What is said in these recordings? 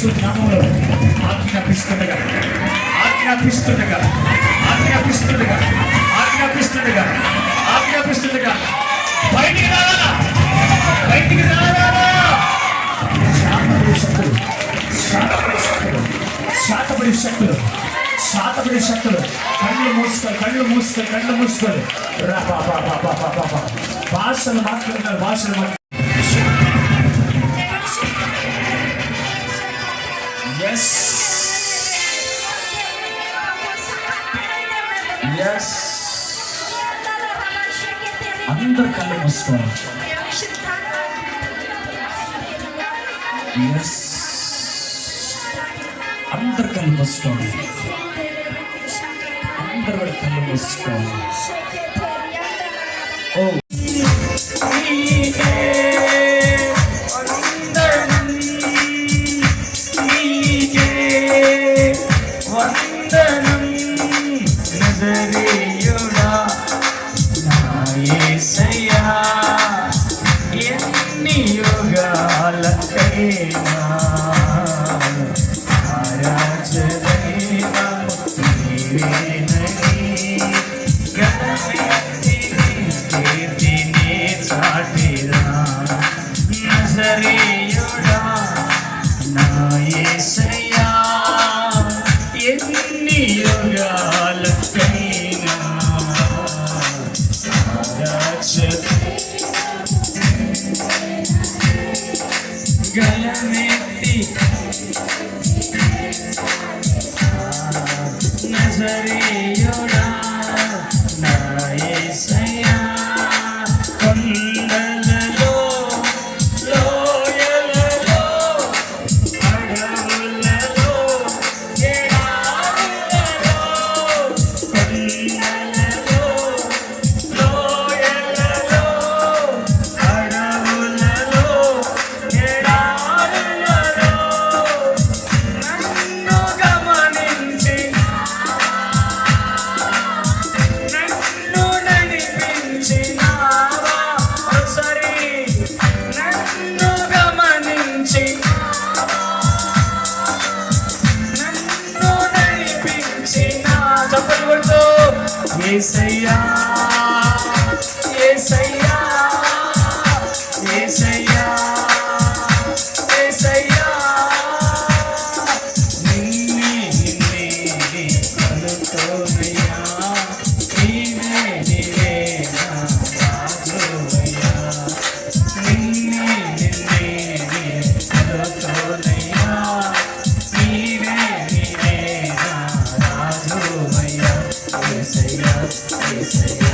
యేసు నామములో ఆజ్ఞాపిస్తుండగా ఆజ్ఞాపిస్తుండగా ఆజ్ఞాపిస్తుండగా ఆజ్ఞాపిస్తుండగా ఆజ్ఞాపిస్తుండగా బయటికి రావాలా, బయటికి రావాలా. శాతపడి శక్తులు, శాతపడి శక్తులు, శాతపడి శక్తులు, శాతపడి శక్తులు. కళ్ళు మూసుకోవాలి, కళ్ళు మూసుకోవాలి, కళ్ళు మూసుకోవాలి. రా భాషలు మాట్లాడుతున్నారు, భాషలు మాట్లాడుతున్నారు. అందరు కళ్ళు మూసుకోవాలి. అందరు కళ్ళు మూసుకోవాలి. అందరు కళ్ళు మూసుకోవాలి. ఓ నజరేయుడా నా యేసయ్యా, కొండలలో లోయలలో అడవులలో ఎడారులలో, కొండలలో లోయలలో అడవులలో ఎడారులలో నన్ను గమనించి యేసయ్యా యేసయ్యా యేసయ్యా యేసయ్యా, నిన్నే కలుతోనయ్యా, నీవే నా రాజువయ్యా, నిన్నే కలుతోనయ్యా, నీవే నా రాజువయ్యా. Yes,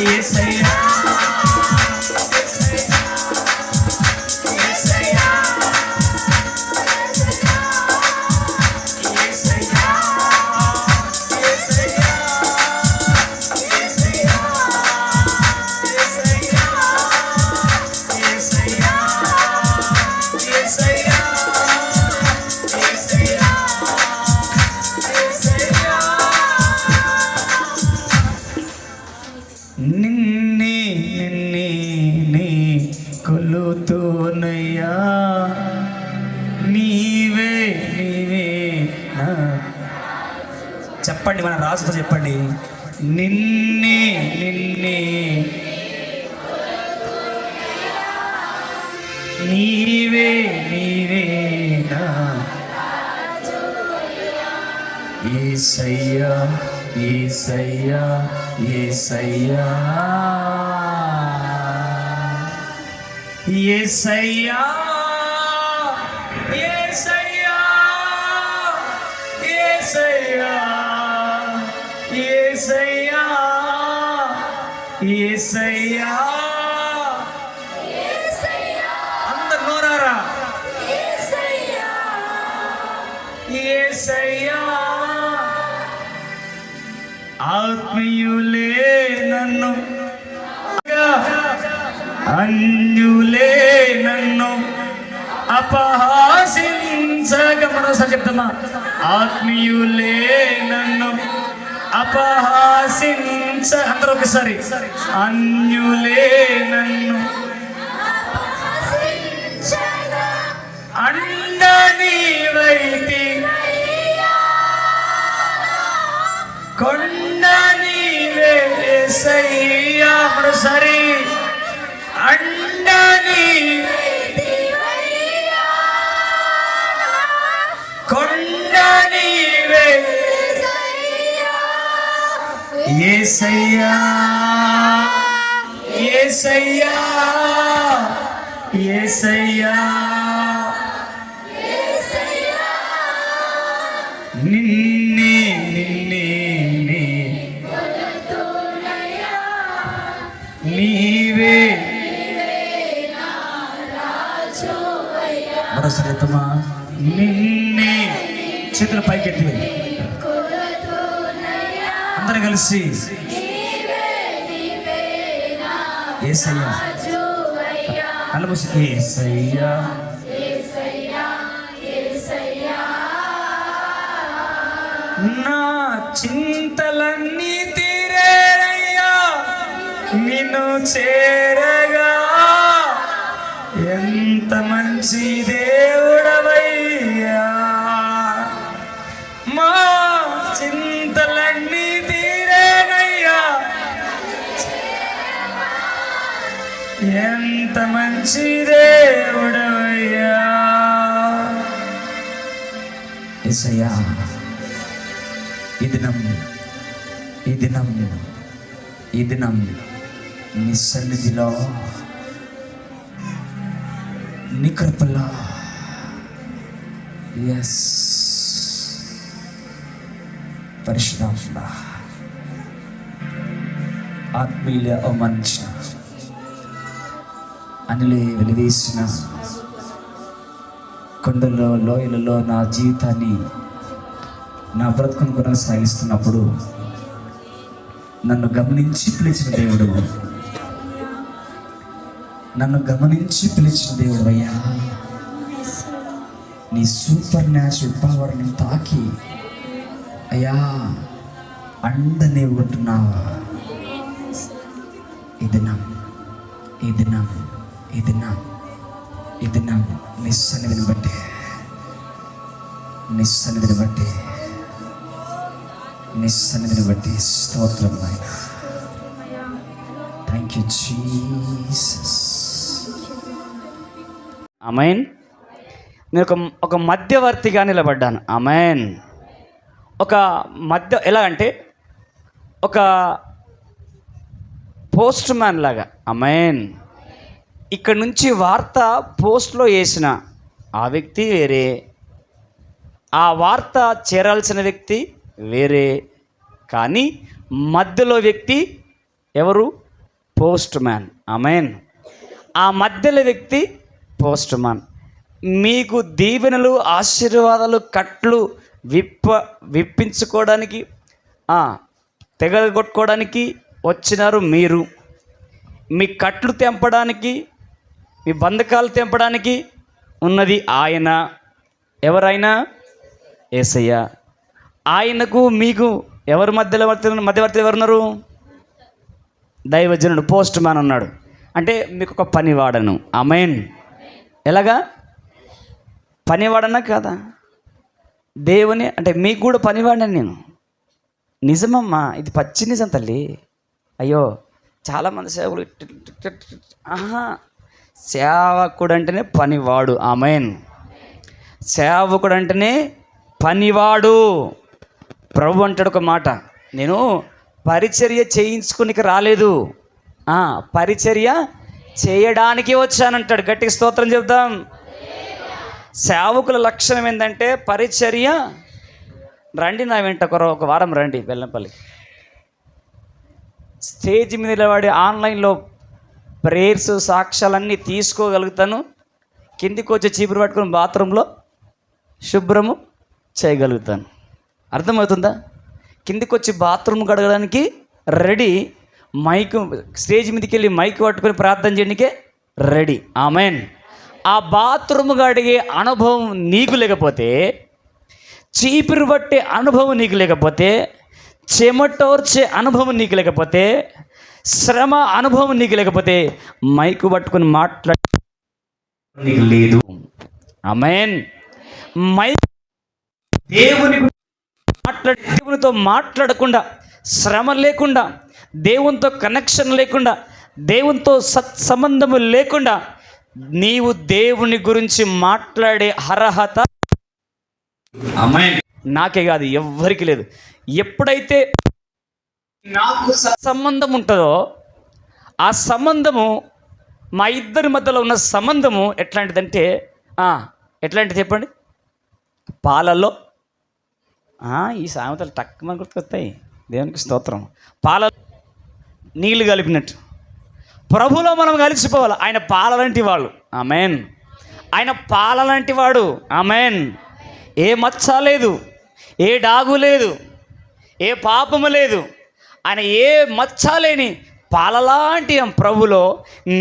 యేసయ్యా నిన్నే నిన్నే నీ కొలుతూనయ్యా నీవే నీవే నా చెప్పండి మన రాజుతో చెప్పండి నిన్నే నిన్నే నీవే నీవే నా యేసయ్యా యేసయ్యా యేసయ్యా యేసయ్యా యేసయ్యా యేసయ్యా యేసయ్యా యేసయ్యా అందరు నోరారా యేసయ్యా ఆత్మీయులే నన్ను అన్యులే నన్ను అపహాసించగా మరోసారి చెప్తామా ఆత్మీయులే నన్ను అపహాసించ అందరూ ఒకసారి అన్యులే నన్ను అండని వైతి కొండ నీవే యేసయ్యా మరోసారి అండని కొండ నీవే యేసయ్యా యేసయ్యా యేసయ్యా నిన్నే నిన్నే నీవే మరోసారి చెప్తామా నిన్నే చేతుల పైకెత్తి అందరూ కలిసి యేసయ్యా కళ్ళు మూసి యేసయ్యా నా చింతలన్నీ తీరేరయ్యా నిన్ను చేరగా ఎంత మంచి దేవుడవయ్యా మా చింతలన్నీ తీరేనయ్యా ఎంత మంచి దేవుడవయ్యా యేసయ్యా ఈ దినం నీ సన్నిధిలో నీ కృపలో ఎస్ పరిశుద్ధాత్మ ఆత్మీయ అవమానించిన అనిలే వెలివేసిన కొండల్లో లోయలలో నా జీవితాన్ని నా బ్రతుకును కొనసాగిస్తున్నప్పుడు నన్ను గమనించి పిలిచిన దేవుడు అయ్యా నీ సూపర్ న్యాచురల్ పవర్ని తాకి అయ్యా అండనే ఉంటున్నావా ఈ దినం నీ సన్నిధిని బట్టి స్తోత్రం నాయనా. Thank you Jesus. ఆమెన్. నేను ఒక మధ్యవర్తిగా నిలబడ్డాను. ఆమెన్. ఎలాగంటే ఒక పోస్ట్ మ్యాన్ లాగా. ఆమెన్. ఇక్కడ నుంచి వార్త పోస్ట్లో వేసిన ఆ వ్యక్తి వేరే, ఆ వార్త చేరాల్సిన వ్యక్తి వేరే, కానీ మధ్యలో వ్యక్తి ఎవరు? Postman. ఆమేన్. ఆ మధ్యలో వ్యక్తి పోస్ట్ మ్యాన్. మీకు దీవెనలు, ఆశీర్వాదాలు, కట్లు విప్పించుకోవడానికి, తెగగొట్టుకోవడానికి వచ్చినారు మీరు. మీ కట్లు తెంపడానికి, మీ బంధకాలు తెంపడానికి ఉన్నది ఆయన. ఎవరైనా? యేసయ్య. ఆయనకు మీకు ఎవరి మధ్యవర్తి ఎవరున్నారు? దైవజనుడు, పోస్ట్ మ్యాన్ ఉన్నాడు. అంటే మీకు ఒక పనివాడను. ఆమేన్. ఎలాగా? పనివాడన్నా కాదా? దేవుని అంటే మీకు కూడా పనివాడని నేను. నిజమమ్మా, ఇది పచ్చి నిజం తల్లి. అయ్యో చాలామంది సేవకులు సేవకుడు అంటేనే పనివాడు. ఆమేన్. సేవకుడు అంటేనే పనివాడు. ప్రభు అంటాడు ఒక మాట, నేను పరిచర్య చేయించుకునికి రాలేదు, పరిచర్య చేయడానికి వచ్చానంటాడు. గట్టిగా స్తోత్రం చెప్దాం. సేవకుల లక్షణం ఏంటంటే పరిచర్య. రండి నా వెంట ఒక వారం రండి బెల్లంపల్లి. స్టేజ్ మీద నిలబడి ఆన్లైన్లో ప్రేయర్స్, సాక్ష్యాలన్నీ తీసుకోగలుగుతాను. కిందికి వచ్చి చీపురు పట్టుకుని బాత్రూంలో శుభ్రము చేయగలుగుతాను. అర్థమవుతుందా? కిందికి వచ్చి బాత్రూమ్ కడగడానికి రెడీ. మైక్ స్టేజ్ మీదకి వెళ్ళి మైక్ పట్టుకొని ప్రార్థన చేయడానికే రెడీ. ఆమేన్. ఆ బాత్రూమ్ కడిగే అనుభవం నీకు లేకపోతే, చీపురు పట్టే అనుభవం నీకు లేకపోతే, చెమటోర్చే అనుభవం నీకు లేకపోతే, శ్రమ అనుభవం నీకు లేకపోతే, మైకు పట్టుకొని మాట్లాడే నీకు లేదు. ఆమేన్. మైక్ దేవునితో మాట్లాడకుండా, శ్రమ లేకుండా, దేవునితో కనెక్షన్ లేకుండా, దేవునితో సత్సంబంధము లేకుండా నీవు దేవుని గురించి మాట్లాడే అర్హత ఆమేన్ నాకే కాదు, ఎవ్వరికి లేదు. ఎప్పుడైతే నాకు సత్సంబంధం ఉంటుందో, ఆ సంబంధము, మా ఇద్దరి మధ్యలో ఉన్న సంబంధము ఎట్లాంటిదంటే, ఎట్లాంటిది చెప్పండి? పాలలో ఈ సామెతలు టక్కుమని గుర్తుకొస్తాయి. దేవునికి స్తోత్రం. పాల నీళ్ళు కలిపినట్టు ప్రభులో మనం కలిసిపోవాలి. ఆయన పాలలాంటి వాళ్ళు. ఆమేన్. ఆయన పాలలాంటి వాడు. ఆమేన్. ఏ మచ్చ లేదు, ఏ డాగు లేదు, ఏ పాపము లేదు. ఆయన ఏ మచ్చ లేని పాలలాంటి ప్రభులో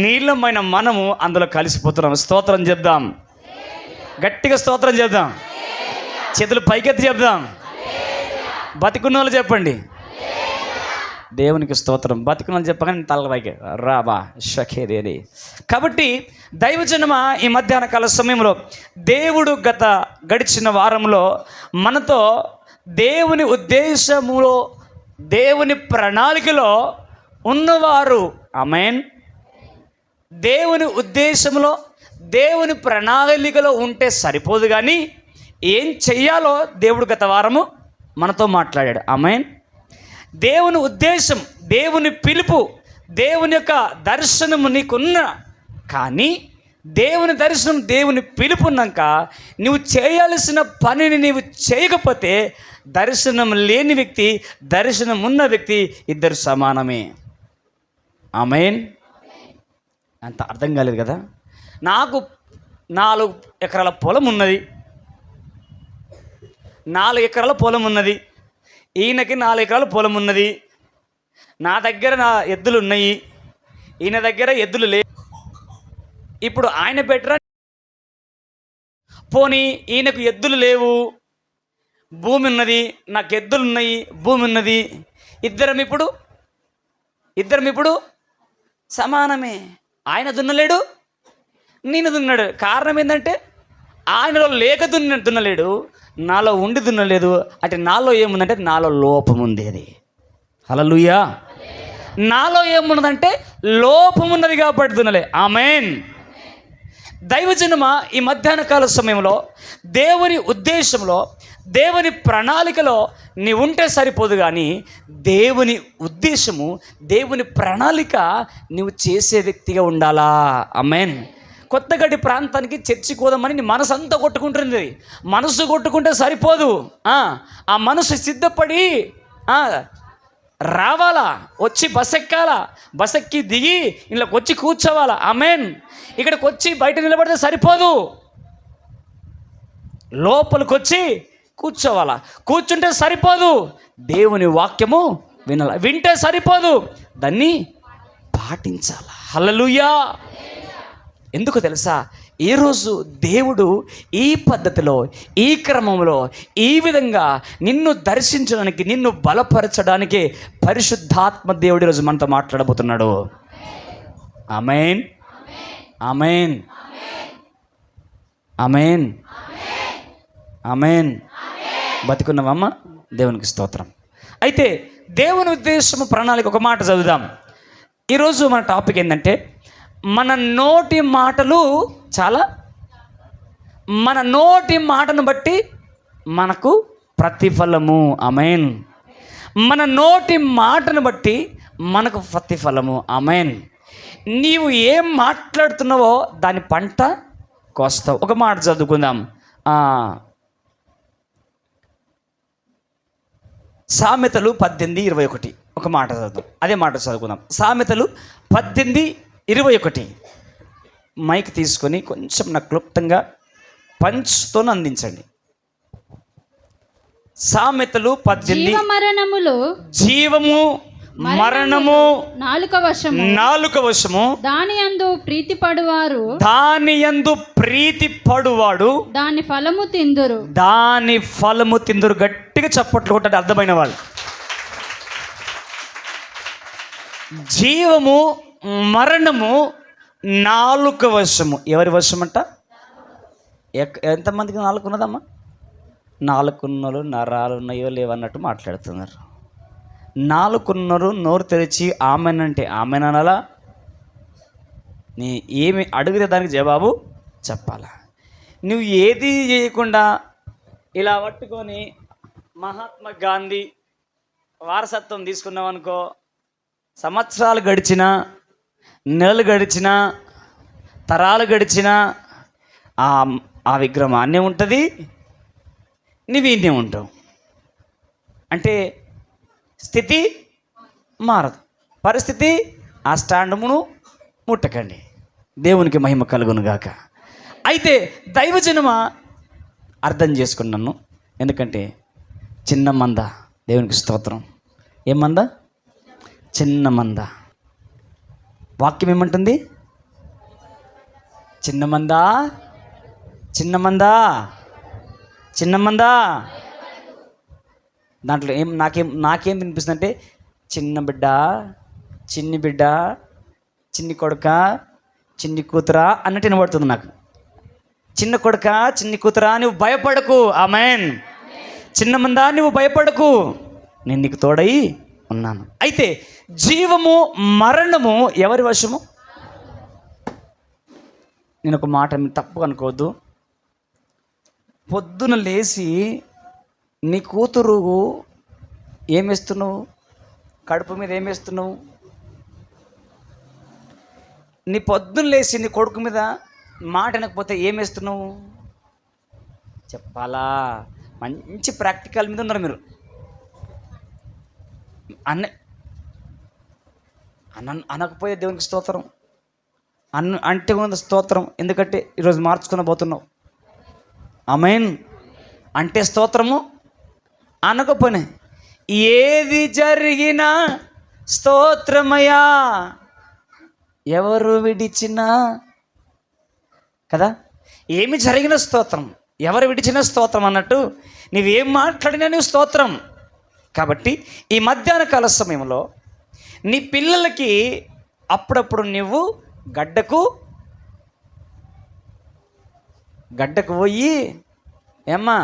నీళ్ళమైన మనము అందులో కలిసిపోతున్నాం. స్తోత్రం చెప్దాం. గట్టిగా స్తోత్రం చెప్దాం. చేతులు పైకెత్తి చెప్దాం. బతికున్న వాళ్ళు చెప్పండి. దేవునికి స్తోత్రం. బతికున్న వాళ్ళు చెప్పగానే తల పైకి రాబా షఖేదేది. కాబట్టి దైవజనమా, ఈ మధ్యాహ్న కాల సమయంలో దేవుడు గడిచిన వారంలో మనతో దేవుని ఉద్దేశములో, దేవుని ప్రణాళికలో ఉన్నవారు. ఆమేన్. దేవుని ఉద్దేశంలో, దేవుని ప్రణాళికలో ఉంటే సరిపోదు, కానీ ఏం చెయ్యాలో దేవుడు గత వారము మనతో మాట్లాడాడు. ఆమేన్. దేవుని ఉద్దేశం, దేవుని పిలుపు, దేవుని యొక్క దర్శనము నీకున్న, కానీ దేవుని దర్శనం, దేవుని పిలుపు ఉన్నాక నువ్వు చేయాల్సిన పనిని నీవు చేయకపోతే, దర్శనం లేని వ్యక్తి, దర్శనం ఉన్న వ్యక్తి ఇద్దరు సమానమే. ఆమేన్. అంత అర్థం కాలేదు కదా? నాకు 4 ఎకరాల పొలం ఉన్నది. 4 ఎకరాల పొలం ఉన్నది. ఈయనకి 4 ఎకరాల పొలం ఉన్నది. నా దగ్గర ఎద్దులు ఉన్నాయి, ఈయన దగ్గర ఎద్దులు లేవు. ఇప్పుడు ఆయన బెటరా? పోనీ ఈయనకు ఎద్దులు లేవు, భూమి ఉన్నది, నాకు ఎద్దులు ఉన్నాయి, భూమి ఉన్నది. ఇద్దరం ఇప్పుడు సమానమే. ఆయన దున్నలేడు, నేను దున్నాడు. కారణం ఏంటంటే ఆయనలో లేక దున్నలేడు, నాలో ఉండి దున్నలేదు. అంటే నాలో ఏముందంటే నాలో లోపం ఉంది. అది హల్లెలూయా. నాలో ఏమున్నదంటే లోపం ఉన్నది కాబట్టి దున్నలే. ఆమేన్. దైవజనమా, ఈ మధ్యాహ్న కాల సమయంలో దేవుని ఉద్దేశంలో, దేవుని ప్రణాళికలో నీ ఉంటే సరిపోదు, కానీ దేవుని ఉద్దేశము, దేవుని ప్రణాళిక నువ్వు చేసే వ్యక్తిగా ఉండాలా. ఆమేన్. కొత్తగడి ప్రాంతానికి చర్చికి పోదామని నీ మనసు అంతా కొట్టుకుంటుంది. మనసు కొట్టుకుంటే సరిపోదు. ఆ మనసు సిద్ధపడి రావాలా, వచ్చి బస్ ఎక్కాలా, బస్ ఎక్కి దిగి ఇంట్లోకి వచ్చి కూర్చోవాలా. ఆమేన్. ఇక్కడికి వచ్చి బయట నిలబడితే సరిపోదు, లోపలికి వచ్చి కూర్చోవాలా. కూర్చుంటే సరిపోదు, దేవుని వాక్యము వినాల. వింటే సరిపోదు, దాన్ని పాటించాలా. హల్లెలూయా. ఎందుకు తెలుసా, ఈరోజు దేవుడు ఈ పద్ధతిలో, ఈ క్రమంలో, ఈ విధంగా నిన్ను దర్శించడానికి, నిన్ను బలపరచడానికి పరిశుద్ధాత్మ దేవుడు ఈరోజు మనతో మాట్లాడబోతున్నాడు. ఆమేన్, ఆమేన్, ఆమేన్, ఆమేన్. బతికున్నావమ్మ, దేవునికి స్తోత్రం. అయితే దేవుని ఉద్దేశము, ప్రణాళిక, ఒక మాట చదువుదాం. ఈరోజు మన టాపిక్ ఏంటంటే, మన నోటి మాటలు మన నోటి మాటను బట్టి మనకు ప్రతిఫలము. ఆమేన్. మన నోటి మాటను బట్టి మనకు ప్రతిఫలము. ఆమేన్. నీవు ఏం మాట్లాడుతున్నావో దాని పంట కోస్తావు. ఒక మాట చదువుకుందాం. సామెతలు 18:21. ఒక మాట చదువుతాం, అదే మాట చదువుకుందాం. సామెతలు 18:21. మైక్ తీసుకొని కొంచెం నాకు క్లుప్తంగా పంచ్తో అందించండి. సామెతలు 18. జీవము మరణము నాలుక వశము, దాని యందు ప్రీతి పడువాడు దాని ఫలము తిందురు. గట్టిగా చప్పట్లు కొట్టాడు అర్థమైన వాళ్ళు. జీవము మరణము నాలుక వశము. ఎవరి వశం అంట? ఎంతమందికి నాలుక ఉన్నదమ్మా? నాలుగున్నరు నరాలు ఉన్నాయో లేవన్నట్టు మాట్లాడుతున్నారు. నాలుగున్నరు నోరు తెరిచి ఆమెనంటే ఆమెనలా, నీ ఏమి అడిగితే దానికి జవాబు చెప్పాలా. నువ్వు ఏది చేయకుండా ఇలా పట్టుకొని మహాత్మా గాంధీ వారసత్వం తీసుకున్నావు అనుకో, సంవత్సరాలు గడిచినా, నెలలు గడిచినా, తరాలు గడిచినా ఆ విగ్రహం అన్నే ఉంటుంది, నువ్వు ఇన్నే ఉంటావు. అంటే స్థితి మారదు, పరిస్థితి ఆ స్టాండమును ముట్టకండి. దేవునికి మహిమ కలుగును గాక. అయితే దైవజనమ అర్థం చేసుకున్నాను. ఎందుకంటే చిన్న మంద, దేవునికి స్తోత్రం. ఏం మంద? చిన్న మంద. వాక్యం ఏమంటుంది? చిన్న మంద, చిన్న మంద, చిన్న మంద. దాంట్లో నాకేం వినిపిస్తుంది అంటే, చిన్న బిడ్డ, చిన్ని బిడ్డ, చిన్ని కొడుక, చిన్ని కూతురా అన్నట్టు వినబడుతుంది నాకు. చిన్న కొడుక, చిన్ని కూతురా, నువ్వు భయపడకు. ఆమేన్. చిన్న మందా, నువ్వు భయపడకు, నేను నీకు తోడై ఉన్నాను. అయితే జీవము మరణము ఎవరి వశము? నేను ఒక మాట తప్పు అనుకోవద్దు. పొద్దున లేచి నీ కూతురు ఏమేస్తున్నావు? కడుపు మీద ఏమేస్తున్నావు? నీ పొద్దున లేచి నీ కొడుకు మీద మాట వినకపోతే ఏమేస్తున్నావు? చెప్పాలా? మంచి ప్రాక్టికల్ మీద ఉన్నారు మీరు. అనకపోయే దేవునికి స్తోత్రం, అంటే ఉన్న స్తోత్రం. ఎందుకంటే ఈరోజు మార్చుకుని పోతున్నావు. ఆమేన్. అంటే స్తోత్రము, అనకపోయినా ఏది జరిగినా స్తోత్రమయ్యా, ఎవరు విడిచినా కదా, ఏమి జరిగిన స్తోత్రం, ఎవరు విడిచిన స్తోత్రం అన్నట్టు నువ్వేం మాట్లాడినా నువ్వు స్తోత్రం. కాబట్టి ఈ మధ్యాహ్న కాల సమయంలో నీ పిల్లలకి అప్పుడప్పుడు నువ్వు గడ్డకు పోయి, ఏమ్మా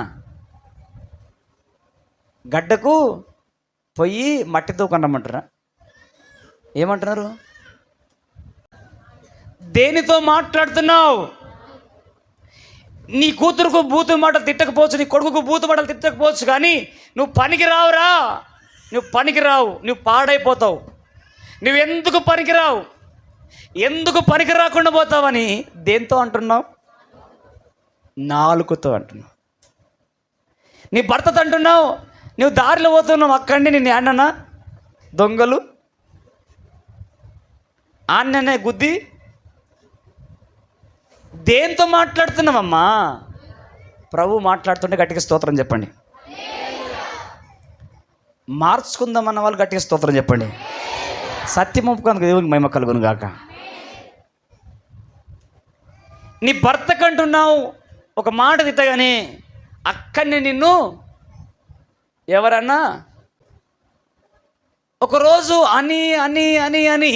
గడ్డకు పోయి మట్టితో కొనమంటారా? ఏమంటున్నారు? దేనితో మాట్లాడుతున్నావు? నీ కూతురుకు బూతు మాటలు తిట్టకపోవచ్చు, నీ కొడుకుకు బూతు మాటలు తిట్టకపోవచ్చు, కానీ నువ్వు పనికి రావురా. నువ్వు పనికి రావు, నువ్వు పాడైపోతావు. నువ్వెందుకు పనికిరావు, ఎందుకు పనికి రాకుండా పోతావని దేంతో అంటున్నావు? నాలుకతో అంటున్నావు. నీ భర్తతో అంటున్నావు, నువ్వు దారిలో పోతున్నావు, అక్కడిని నేను అన్ననా దొంగలు ఆన్ననే గుద్ది దేంతో మాట్లాడుతున్నావమ్మా? ప్రభు మాట్లాడుతుంటే గట్టిగా స్తోత్రం చెప్పండి. మార్చుకుందామన్న వాళ్ళు గట్టిగా స్తోత్రం చెప్పండి. సత్యం ఒప్పుకుందుకు దేవునికి మహిమ కలుగును గాక. నీ భర్తకు అంటున్నావు ఒక మాట తిట్టగానే అక్కడనే నిన్ను ఎవరన్నా ఒకరోజు అని అని అని అని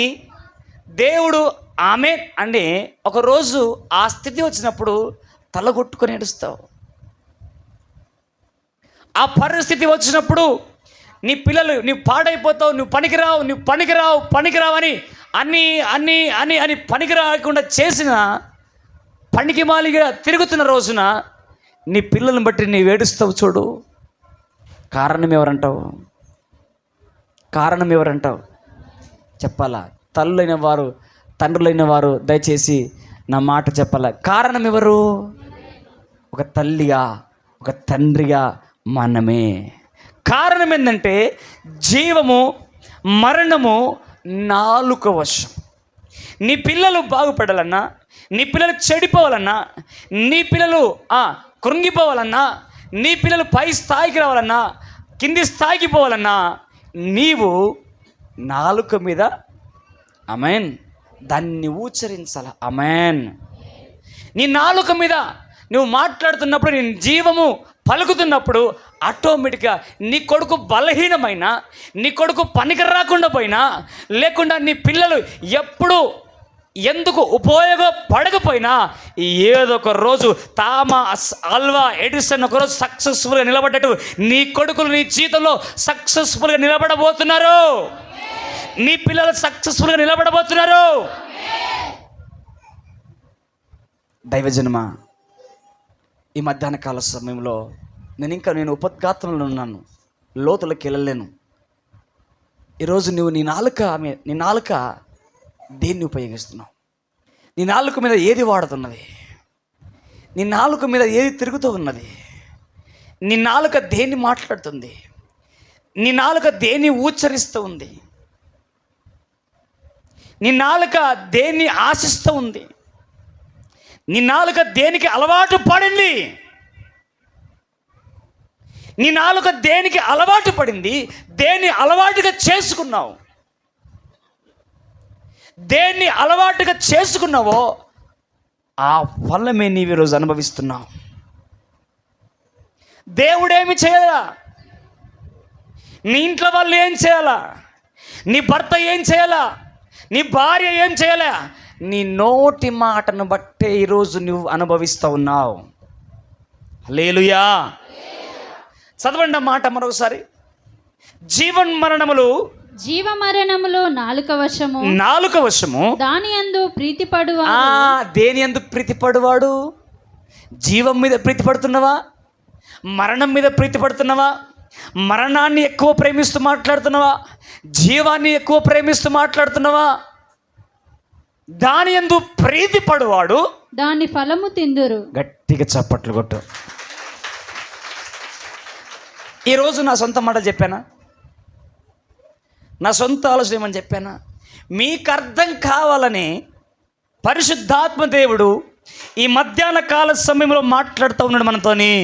దేవుడు ఆమె అంటే ఒకరోజు ఆ స్థితి వచ్చినప్పుడు తలగొట్టుకొని ఏడుస్తావు. ఆ పరిస్థితి వచ్చినప్పుడు నీ పిల్లలు నువ్వు పాడైపోతావు, నువ్వు పనికిరావు అని అన్నీ అన్నీ అని అని పనికి రాకుండా చేసిన పనికి మాలిగా తిరుగుతున్న రోజున నీ పిల్లలను బట్టి నీవు ఏడుస్తావు చూడు. కారణం ఎవరంటావు? చెప్పాలా? తల్లులైన వారు, తండ్రులైన వారు దయచేసి నా మాట చెప్పాలా. కారణం ఎవరు? ఒక తల్లిగా, ఒక తండ్రిగా మనమే. కారణం ఏంటంటే జీవము మరణము నాలుక వశం. నీ పిల్లలు బాగుపడాలన్నా, నీ పిల్లలు చెడిపోవాలన్నా, నీ పిల్లలు కృంగిపోవాలన్నా, నీ పిల్లలు పై స్థాయికి రావాలన్నా, కింది స్థాయికి పోవాలన్నా నీవు నాలుక మీద ఆమేన్ దాన్ని ఉచ్చరించాల. ఆమేన్. నీ నాలుక మీద నువ్వు మాట్లాడుతున్నప్పుడు, నీ జీవము పలుకుతున్నప్పుడు ఆటోమేటిక్గా నీ కొడుకు బలహీనమైన, నీ కొడుకు పనికి రాకుండా పోయినా, లేకుండా నీ పిల్లలు ఎప్పుడు ఎందుకు ఉపయోగపడకపోయినా ఏదో ఒక రోజు థామస్ ఆల్వా ఎడిసన్ ఒకరోజు సక్సెస్ఫుల్గా నిలబడ్డట్టు నీ కొడుకులు నీ జీవితంలో సక్సెస్ఫుల్గా నిలబడబోతున్నారు. నీ పిల్లలు సక్సెస్ఫుల్గా నిలబడబోతున్నారు. దైవజనమా, ఈ మధ్యాహ్న కాల సమయంలో నేను ఉపద్ఘాతంలో ఉన్నాను, లోతులకు వెళ్ళలేను. ఈరోజు నువ్వు నీ నాలుక దేన్ని ఉపయోగిస్తున్నావు? నీ నాలుక మీద ఏది వాడుతున్నది? నీ నాలుక మీద ఏది తిరుగుతూ ఉన్నది? నీ నాలుక దేన్ని మాట్లాడుతుంది? నీ నాలుక దేన్ని ఉచ్చరిస్తూ ఉంది? నీ నాలుక దేన్ని ఆశిస్తూ ఉంది? నీ నాలుక దేనికి అలవాటు పడింది? నీ నాలుక దేనికి అలవాటు పడింది? దేన్ని అలవాటుగా చేసుకున్నావు? దేన్ని అలవాటుగా చేసుకున్నావో ఆ ఫలమే నీవు ఈరోజు అనుభవిస్తున్నావు. దేవుడేమి చేయాలా? నీ ఇంట్లో వాళ్ళు ఏం చేయాలా? నీ భర్త ఏం చేయాలా? నీ భార్య ఏం చేయాలా? నీ నోటి మాటను బట్టే ఈరోజు నువ్వు అనుభవిస్తూ ఉన్నావు. హల్లెలూయా. చదవండి ఆ మాట మరొకసారి. జీవమరణములు నాలుక వశము దాని యందు ప్రీతిపడువాడు. దేని యందు ప్రీతిపడువాడు? జీవం మీద ప్రీతిపడుతున్నావా? మరణం మీద ప్రీతిపడుతున్నావా? మరణాన్ని ఎక్కువ ప్రేమిస్తూ మాట్లాడుతున్నావా? జీవాన్ని ఎక్కువ ప్రేమిస్తూ మాట్లాడుతున్నావా? దాని యందు ప్రీతిపడువాడు దాని ఫలము తిందురు. గట్టిగా చప్పట్లు కొట్టు. ఈరోజు నా సొంత మాట చెప్పానా? నా సొంత ఆలోచన ఏమని చెప్పానా? మీకు అర్థం కావాలని పరిశుద్ధాత్మ దేవుడు ఈ మధ్యాహ్న కాల సమయంలో మాట్లాడుతూ ఉన్నాడు మనతోని.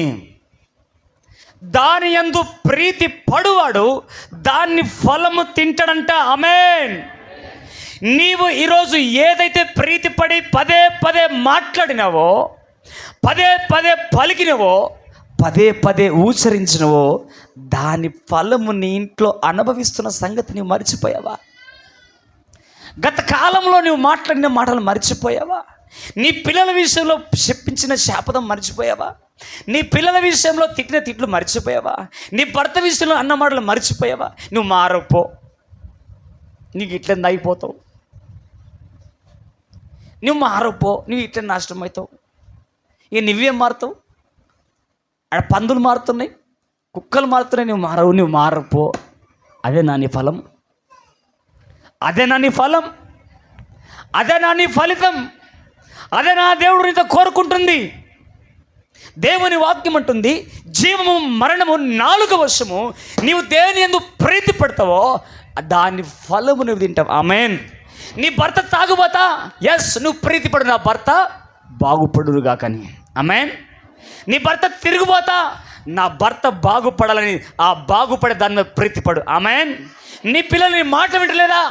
దాని యందు ప్రీతి పడువాడు దాన్ని ఫలము తింటాడంట. ఆమేన్. నీవు ఈరోజు ఏదైతే ప్రీతి పడి పదే పదే మాట్లాడినావో, పదే పదే పలికినవో, పదే పదే ఉచ్చరించినవో దాని ఫలము నీ ఇంట్లో అనుభవిస్తున్న సంగతి నువ్వు మర్చిపోయావా? గత కాలంలో నువ్వు మాట్లాడిన మాటలు మర్చిపోయావా? నీ పిల్లల విషయంలో చెప్పించిన శాపదం మర్చిపోయావా? నీ పిల్లల విషయంలో తిట్టిన తిట్లు మర్చిపోయావా? నీ భర్త విషయంలో అన్న మాటలు మర్చిపోయావా? నువ్వు మారపో, నీకు ఇట్లా అయిపోతావు. నువ్వు మారపో, నువ్వు ఇట్లా నాశనం అవుతావు. ఇక నువ్వేం మారుతావు? ఆడ పందులు మారుతున్నాయి, కుక్కలు మారుతున్నాయి, నువ్వు మారపో. అదే నా నీ ఫలం, అదే నా నీ ఫలం, అదే నా నీ ఫలితం, అదే నా దేవుడు నీతో కోరుకుంటుంది. దేవుని వాక్యం అంటుంది, జీవము మరణము నాలుక వశము. నీవు దేని యందు ప్రీతి పడతావో దాని ఫలము నువ్వు తింటావు. ఆమేన్. నీ భర్త తాగుబోతా, ఎస్, నువ్వు ప్రీతి పడు, నా భర్త బాగుపడురుగా కానీ. ఆమేన్. నీ భర్త తిరుగుబోతా, నా భర్త బాగుపడాలని, ఆ బాగుపడే దాని మీద ప్రీతిపడు. ఆమేన్. నీ పిల్లలు నీ మాట వింటలేదా,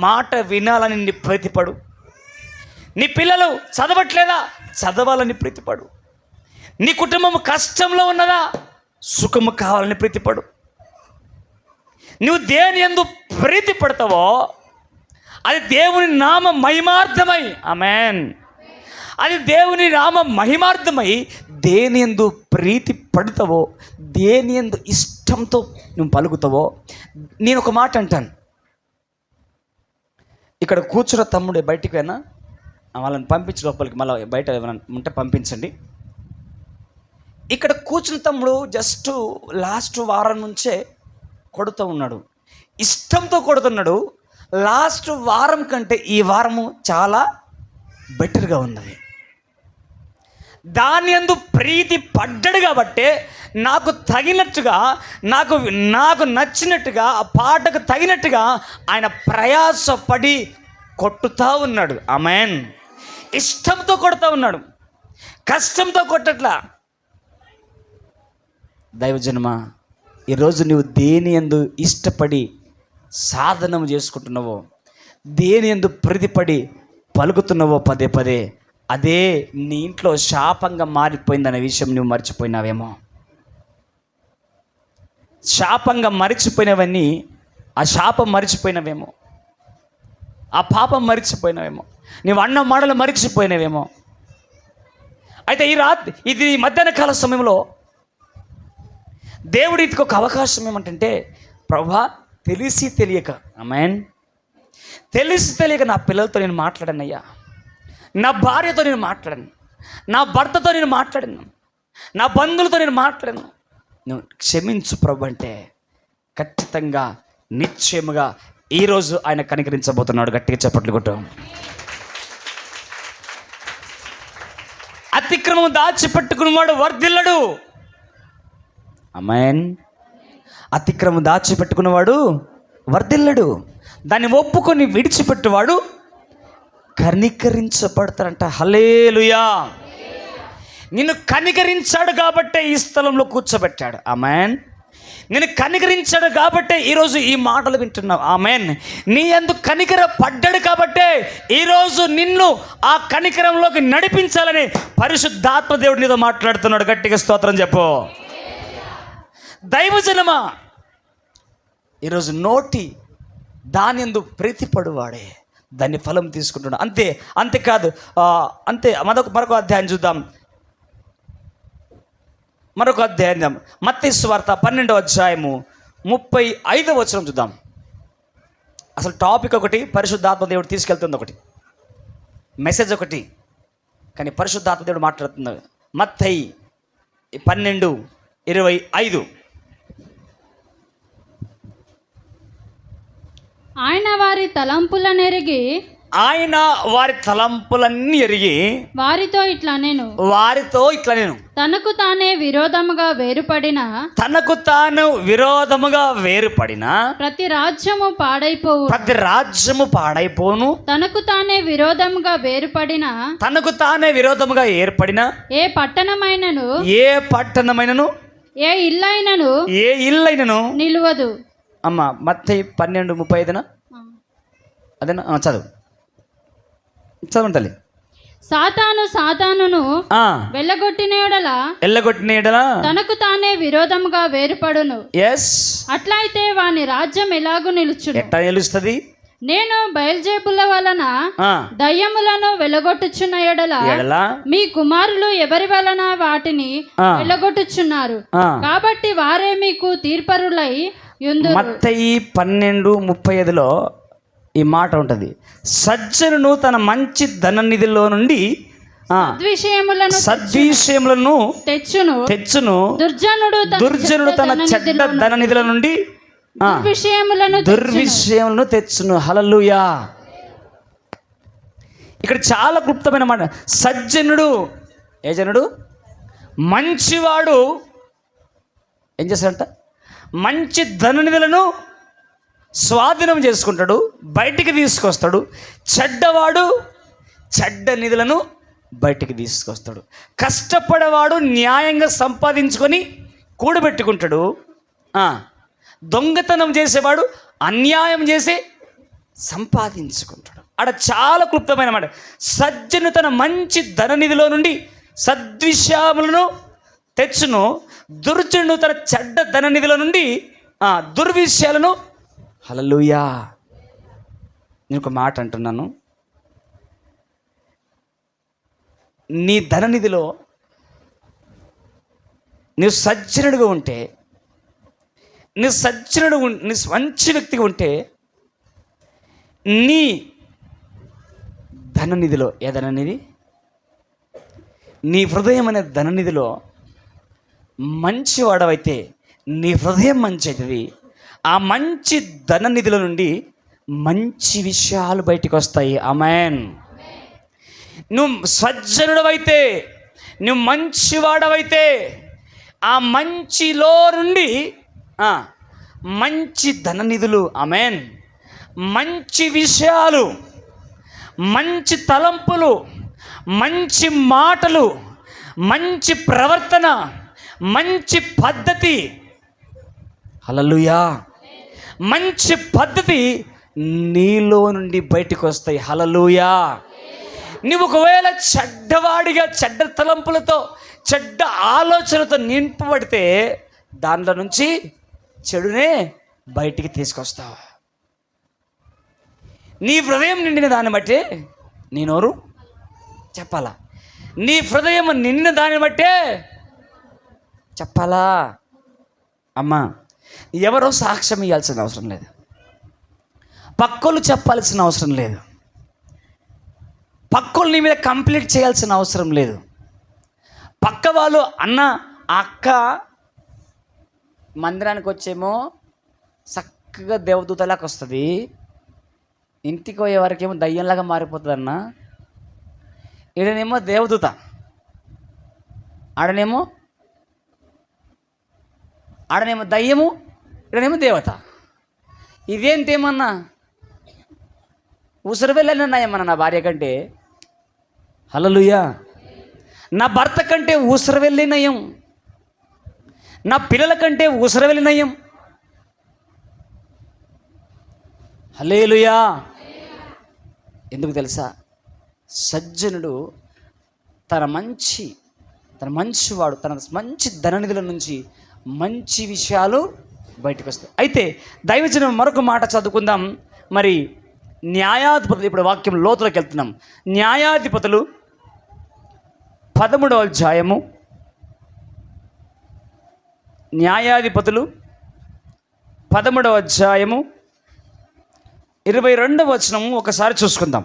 మాట వినాలని నీ ప్రీతిపడు. నీ పిల్లలు చదవట్లేదా, చదవాలని ప్రీతిపడు. నీ కుటుంబం కష్టంలో ఉన్నదా, సుఖము కావాలని ప్రీతిపడు. నువ్వు దేని యందు ప్రీతి పడతావో అది దేవుని నామ మహిమార్థమై, ఆమేన్, అది దేవుని నామ మహిమార్థమై దేని యందు ప్రీతి పడతావో, దేని యందు ఇష్టంతో నువ్వు పలుకుతావో. నేను ఒక మాట అంటాను, ఇక్కడ కూర్చున్న తమ్ముడే బయటికి పోయినా వాళ్ళని పంపించి లోపలికి, మళ్ళీ బయట ఏమైనా ఉంటే పంపించండి. ఇక్కడ కూర్చున్న తమ్ముడు జస్ట్ లాస్ట్ వారం నుంచే కొడుతూ ఉన్నాడు, ఇష్టంతో కొడుతున్నాడు. లాస్ట్ వారం కంటే ఈ వారము చాలా బెటర్గా ఉన్నది. దాని యందు ప్రీతి పడ్డాడు కాబట్టే నాకు తగినట్టుగా, నాకు నచ్చినట్టుగా, ఆ పాటకు తగినట్టుగా ఆయన ప్రయాసపడి కొట్టుతూ ఉన్నాడు. ఆమేన్. ఇష్టంతో కొడుతూ ఉన్నాడు, కష్టంతో కొట్టట్లా. దైవజనమ, ఈరోజు నువ్వు దేని యందు ఇష్టపడి సాధనం చేసుకుంటున్నావో, దేని యందు ప్రీతిపడి పలుకుతున్నావో పదే పదే, అదే నీ ఇంట్లో శాపంగా మారిపోయిందనే విషయం నువ్వు మర్చిపోయినావేమో. శాపంగా మరిచిపోయినవన్నీ, ఆ శాపం మరిచిపోయినవేమో, ఆ పాపం మరిచిపోయినవేమో, నీవు అన్న మాటలు మరిచిపోయినవేమో. అయితే ఇది మధ్యాహ్న కాల సమయంలో దేవుడి ఇదికి ఒక అవకాశం ఏమంటే, ప్రభువా, తెలిసి తెలియక, ఆమేన్, తెలిసి తెలియక నా పిల్లలతో నేను మాట్లాడాను అయ్యా, నా భార్యతో నేను మాట్లాడాను, నా భర్తతో నేను మాట్లాడాను, నా బంధువులతో నేను మాట్లాడాను, నువ్వు క్షమించు ప్రభు అంటే ఖచ్చితంగా నిశ్చయముగా ఈరోజు ఆయన కనికరించబోతున్నాడు. గట్టిగా చప్పట్లు కొట్టు. అతిక్రమం దాచిపెట్టుకున్నవాడు వర్ధిల్లడు. ఆమేన్. అతిక్రమం దాచిపెట్టుకున్నవాడు వర్ధిల్లడు. దాన్ని ఒప్పుకొని విడిచిపెట్టువాడు కనికరించబడతాడంట. హల్లెలూయా. నిన్ను కనికరించాడు కాబట్టే ఈ స్థలంలో కూర్చోబెట్టాడు. ఆమేన్. నేను కనికరించాడు కాబట్టే ఈరోజు ఈ మాటలు వింటున్నావు. ఆమేన్. నీ యందు కనికర పడ్డాడు కాబట్టే ఈరోజు నిన్ను ఆ కనికరంలోకి నడిపించాలని పరిశుద్ధాత్మ దేవుడు నీతో మాట్లాడుతున్నాడు. గట్టిగా స్తోత్రం చెప్పు. దైవజనమా, ఈరోజు నోటి దాని యందు ప్రీతిపడువాడే దాన్ని ఫలం తీసుకుంటున్నాడు. అంతేకాదు, మరొక అధ్యాయం చూద్దాం. మత్తయి సువార్త 12వ అధ్యాయము 35వ వచనం చూద్దాం. అసలు టాపిక్ ఒకటి, పరిశుద్ధాత్మ దేవుడు తీసుకెళ్తుంది ఒకటి, మెసేజ్ ఒకటి, కానీ పరిశుద్ధాత్మ దేవుడు మాట్లాడుతున్నాడు. మత్తయి 12:25. ఆయన వారి తలంపులనెరిగి, ఆయన వారి తలంపులన్నీ ఎరిగి వారితో ఇట్లా నేను తనకు తాను విరోధముగా వేరుపడిన ప్రతి రాజ్యము పాడైపోను. తనకు తానే విరోధముగా ఏర్పడిన ఏ పట్టణమైనను ఏ ఇల్లైనను నిలువదు. అమ్మ, మత్తయి 12:35 అదేనా? చదవండి తల్లి. సాతానును వెళ్ళగొట్టిన ఎడల తనకు తానే విరోధముగా వేరుపడును. అట్లయితే వాని రాజ్యం ఎలాగూ నిలుస్తుంది? నేను బయల్జేబుల వలన దయ్యములను వెళ్ళగొట్టుచున్న ఎడల మీ కుమారులు ఎవరి వలన వాటిని వెళ్ళగొట్టుచున్నారు, కాబట్టి వారే మీకు తీర్పరులై యుందురు. మత్తయి 12:35లో ఈ మాట ఉంటుంది. సజ్జనుడు తన మంచి ధన నిధిలో నుండి సద్విషయములను తెచ్చును, దుర్జనుడు తన చెడ్డ ధన నిధుల నుండి దుర్విషయములను తెచ్చును. హల్లెలూయా. ఇక్కడ చాలా క్లుప్తమైన మాట. సజ్జనుడు, ఏ జనుడు? మంచివాడు ఏం చేస్తాడంట? మంచి ధననిధులను స్వాధీనం చేసుకుంటాడు, బయటికి తీసుకొస్తాడు. చెడ్డవాడు చెడ్డ నిధులను బయటికి తీసుకొస్తాడు. కష్టపడేవాడు న్యాయంగా సంపాదించుకొని కూడబెట్టుకుంటాడు. దొంగతనం చేసేవాడు అన్యాయం చేసి సంపాదించుకుంటాడు. ఆడ చాలా క్లుప్తమైన మాట. సజ్జను తన మంచి ధననిధిలో నుండి సద్విషయములను తెచ్చును, దుర్జనుడు తన చెడ్డ ధననిధిలో నుండి దుర్విషయాలను. హల్లెలూయా. నేను ఒక మాట అంటున్నాను, నీ ధననిధిలో నీవు సజ్జనుడిగా ఉంటే, నీ మంచి వ్యక్తిగా ఉంటే, నీ ధననిధిలో ఏ ధననిధి? నీ హృదయం అనే ధననిధిలో మంచివాడవైతే నీ హృదయం మంచి అవుతుంది. ఆ మంచి ధననిధిలో నుండి మంచి విషయాలు బయటికి వస్తాయి. ఆమేన్. నువ్వు సజ్జనుడవైతే, నువ్వు మంచివాడవైతే, ఆ మంచిలో నుండి మంచి ధననిధులు, ఆమేన్, మంచి విషయాలు, మంచి తలంపులు, మంచి మాటలు, మంచి ప్రవర్తన, మంచి పద్ధతి, హల్లెలూయా, మంచి పద్ధతి నీలో నుండి బయటకు వస్తాయి. హల్లెలూయా. నువ్వు ఒకవేళ చెడ్డవాడిగా చెడ్డ తలంపులతో చెడ్డ ఆలోచనలతో నింపబడితే దాంట్లో నుంచి చెడునే బయటికి తీసుకొస్తావు. నీ హృదయం నిండిన దాన్ని బట్టే నీ నోరు చెప్పాలా? నీ హృదయం నిండిన దాన్ని బట్టే చెప్పాలా? అమ్మా, ఎవరో సాక్ష్యం ఇవ్వాల్సిన అవసరం లేదు, పక్కోళ్ళు చెప్పాల్సిన అవసరం లేదు, పక్కోళ్ళు నీ మీద కంప్లీట్ చేయాల్సిన అవసరం లేదు. పక్క వాళ్ళు అన్న అక్క మందిరానికి వచ్చేమో చక్కగా దేవదూతలాగా వస్తుంది, ఇంటికి పోయే వరకు ఏమో దయ్యంలాగా మారిపోతుంది అన్న. ఈడనేమో దేవదూత, ఆడనేమో దయ్యము, ఈడనేమో దేవత. ఇదేంటేమన్నా ఉసురు వెళ్ళినాయేమన్నా నా భార్య కంటే. హల్లెలూయా. నా భర్త కంటే ఉసురు వెళ్ళినయం, నా పిల్లల కంటే ఉసురు వెళ్ళినయం. హల్లెలూయా. ఎందుకు తెలుసా? సజ్జనుడు తన మంచివాడు తన మంచి ధననిధుల నుంచి మంచి విషయాలు బయటకు వస్తాయి. అయితే దైవజనం మరొక మాట చదువుకుందాం. మరి న్యాయాధిపతులు, ఇప్పుడు వాక్యం లోతులోకి వెళ్తున్నాం. న్యాయాధిపతులు 13వ అధ్యాయము, న్యాయాధిపతులు 13వ అధ్యాయము 22వ వచనము ఒకసారి చూసుకుందాం.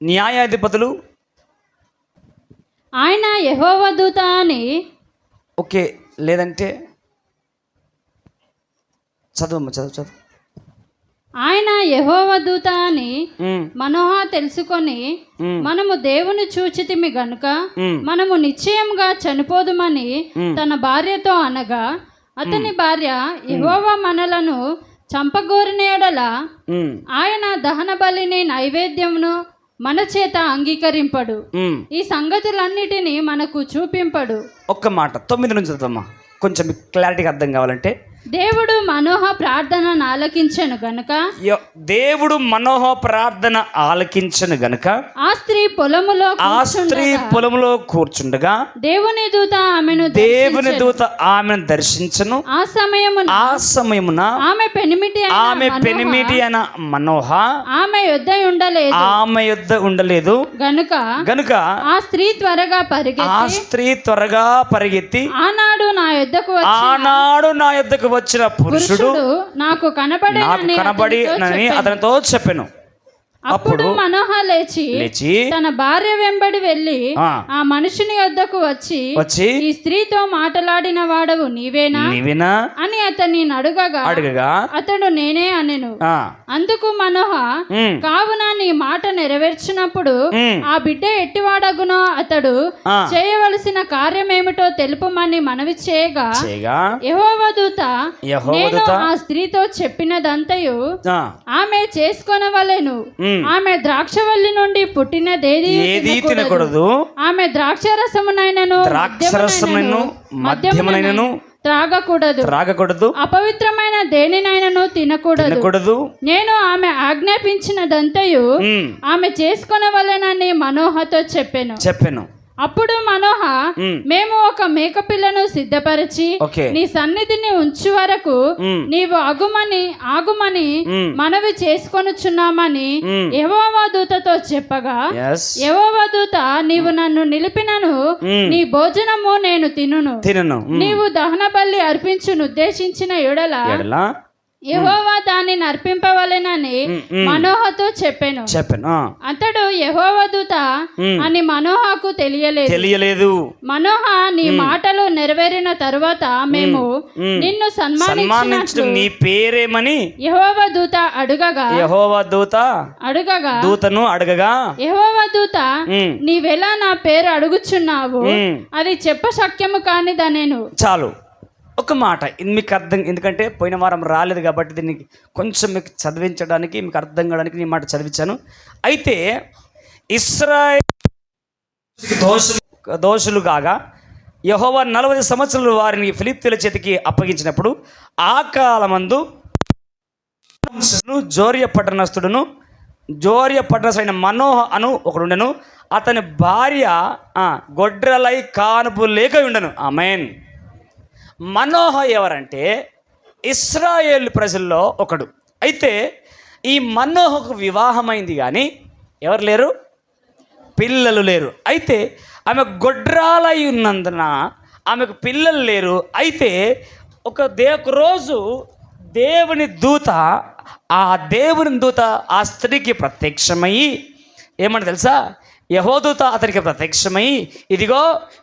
న్యాయాధిపతులు, ఆయన యెహోవా దూత అని. ఓకే, లేదంటే చదువు. ఆయన యెహోవా దూత అని మనోహ తెలుసుకొని, మనము దేవుని చూచితిమి గనుక మనము నిశ్చయంగా చనిపోదుమని తన భార్యతో అనగా, అతని భార్య యెహోవా మనలను చంపగోరిన యెడల ఆయన దహన బలిని నైవేద్యమును మన చేత అంగీకరింపడు, ఈ సంగతులన్నిటినీ మనకు చూపింపడు. ఒక్క మాట 9 నుంచి చదువుతామా, కొంచెం క్లారిటీగా అర్థం కావాలంటే. దేవుడు మనోహ ప్రార్థన ఆలకించను గనుక, దేవుడు మనోహ ప్రార్థన ఆలకించను గనుక ఆ స్త్రీ పొలములో కూర్చుండగా దేవుని దూత ఆమెను దర్శించను. ఆ సమయమున ఆమె పెనిమిటి అయిన మనోహ ఆమె యొద్ద ఉండలేదు గనుక ఆ స్త్రీ త్వరగా పరిగెత్తి ఆనాడు నా యొద్దకు వచ్చిన పురుషుడు నాకు కనబడి అతనితో చెప్పెను. అప్పుడు మనోహ లేచి తన భార్య వెంబడి వెళ్ళి ఆ మనుషుని యొద్దకు వచ్చి ఈ స్త్రీతో మాట్లాడిన వాడవు నీవేనా అని అతన్ని అడుగగా అతడు నేనే అనెను. అందుకు మనోహ, కావున నీ మాట నెరవేర్చినప్పుడు ఆ బిడ్డ ఎట్టివాడగునో అతడు చేయవలసిన కార్యమేమిటో తెలుపమని మనవి చేయగా యెహోవా దూత నేను ఆ స్త్రీతో చెప్పినదంతయు ఆమె చేసుకొనవలెను. ఆమె ద్రాక్షవల్లి నుండి పుట్టినదేది తినకూడదు. ఆమె ద్రాక్షరసమునైనను మద్యమునైనను త్రాగకూడదు. అపవిత్రమైన దేనినైనను తినకూడదు. నేను ఆమె ఆజ్ఞాపించినదంతయు ఆమె చేసుకొనవలెనని మనోహతో చెప్పెను. అప్పుడు మనోహ, మేము ఒక మేకపిల్లను సిద్ధపరిచి నీ సన్నిధిని ఉంచు వరకు నీవు ఆగుమని మనవి చేసుకొనుచున్నామని యెహోవా దూతతో చెప్పగా, యెహోవా దూత, నీవు నన్ను నిలిపినను నీ భోజనము నేను తినును. నీవు దహన బలి అర్పించునుద్దేశించిన ఎడల యెహోవా దానిని అర్పింపవలెనని మనోహతో చెప్పెను. అతడు యెహోవా దూత అని మనోహకు తెలియలేదు. మనోహ, నీ మాటలు నెరవేరిన తరువాత మేము నిన్ను సన్మానించినట్లు నీ పేరేమని యెహోవా దూత అడుగగా యెహోవా దూత, నీవెలా నా పేరు అడుగుచున్నావు? అది చెప్పశక్యము కానిదనెను. చాలు, ఒక మాట మీకు అర్థం, ఎందుకంటే పోయిన వారం రాలేదు కాబట్టి దీన్ని కొంచెం మీకు చదివించడానికి, మీకు అర్థం కావడానికి నీ మాట చదివించాను. అయితే ఇశ్రాయేలు దోషులు కాగా యెహోవా 40 సంవత్సరాలు వారిని ఫిలిష్తీయుల చేతికి అప్పగించినప్పుడు ఆ కాలమందు జోర్య పట్టణస్థుడైన మనోహ అను ఒకడుండెను. అతని భార్య గొడ్రలై కానుపు లేక ఉండెను. ఆమేన్. మనోహ ఎవరంటే ఇశ్రాయేలు ప్రజల్లో ఒకడు. అయితే ఈ మనోహకు వివాహమైంది కానీ ఎవరు లేరు, పిల్లలు లేరు. అయితే ఆమె గొడ్రాలై ఉన్నందున ఆమెకు పిల్లలు లేరు. అయితే ఒక రోజు దేవుని దూత ఆ స్త్రీకి ప్రత్యక్షమయ్యి ఏమని తెలుసా? యెహోదూత అతనికి ప్రత్యక్షమై, ఇదిగో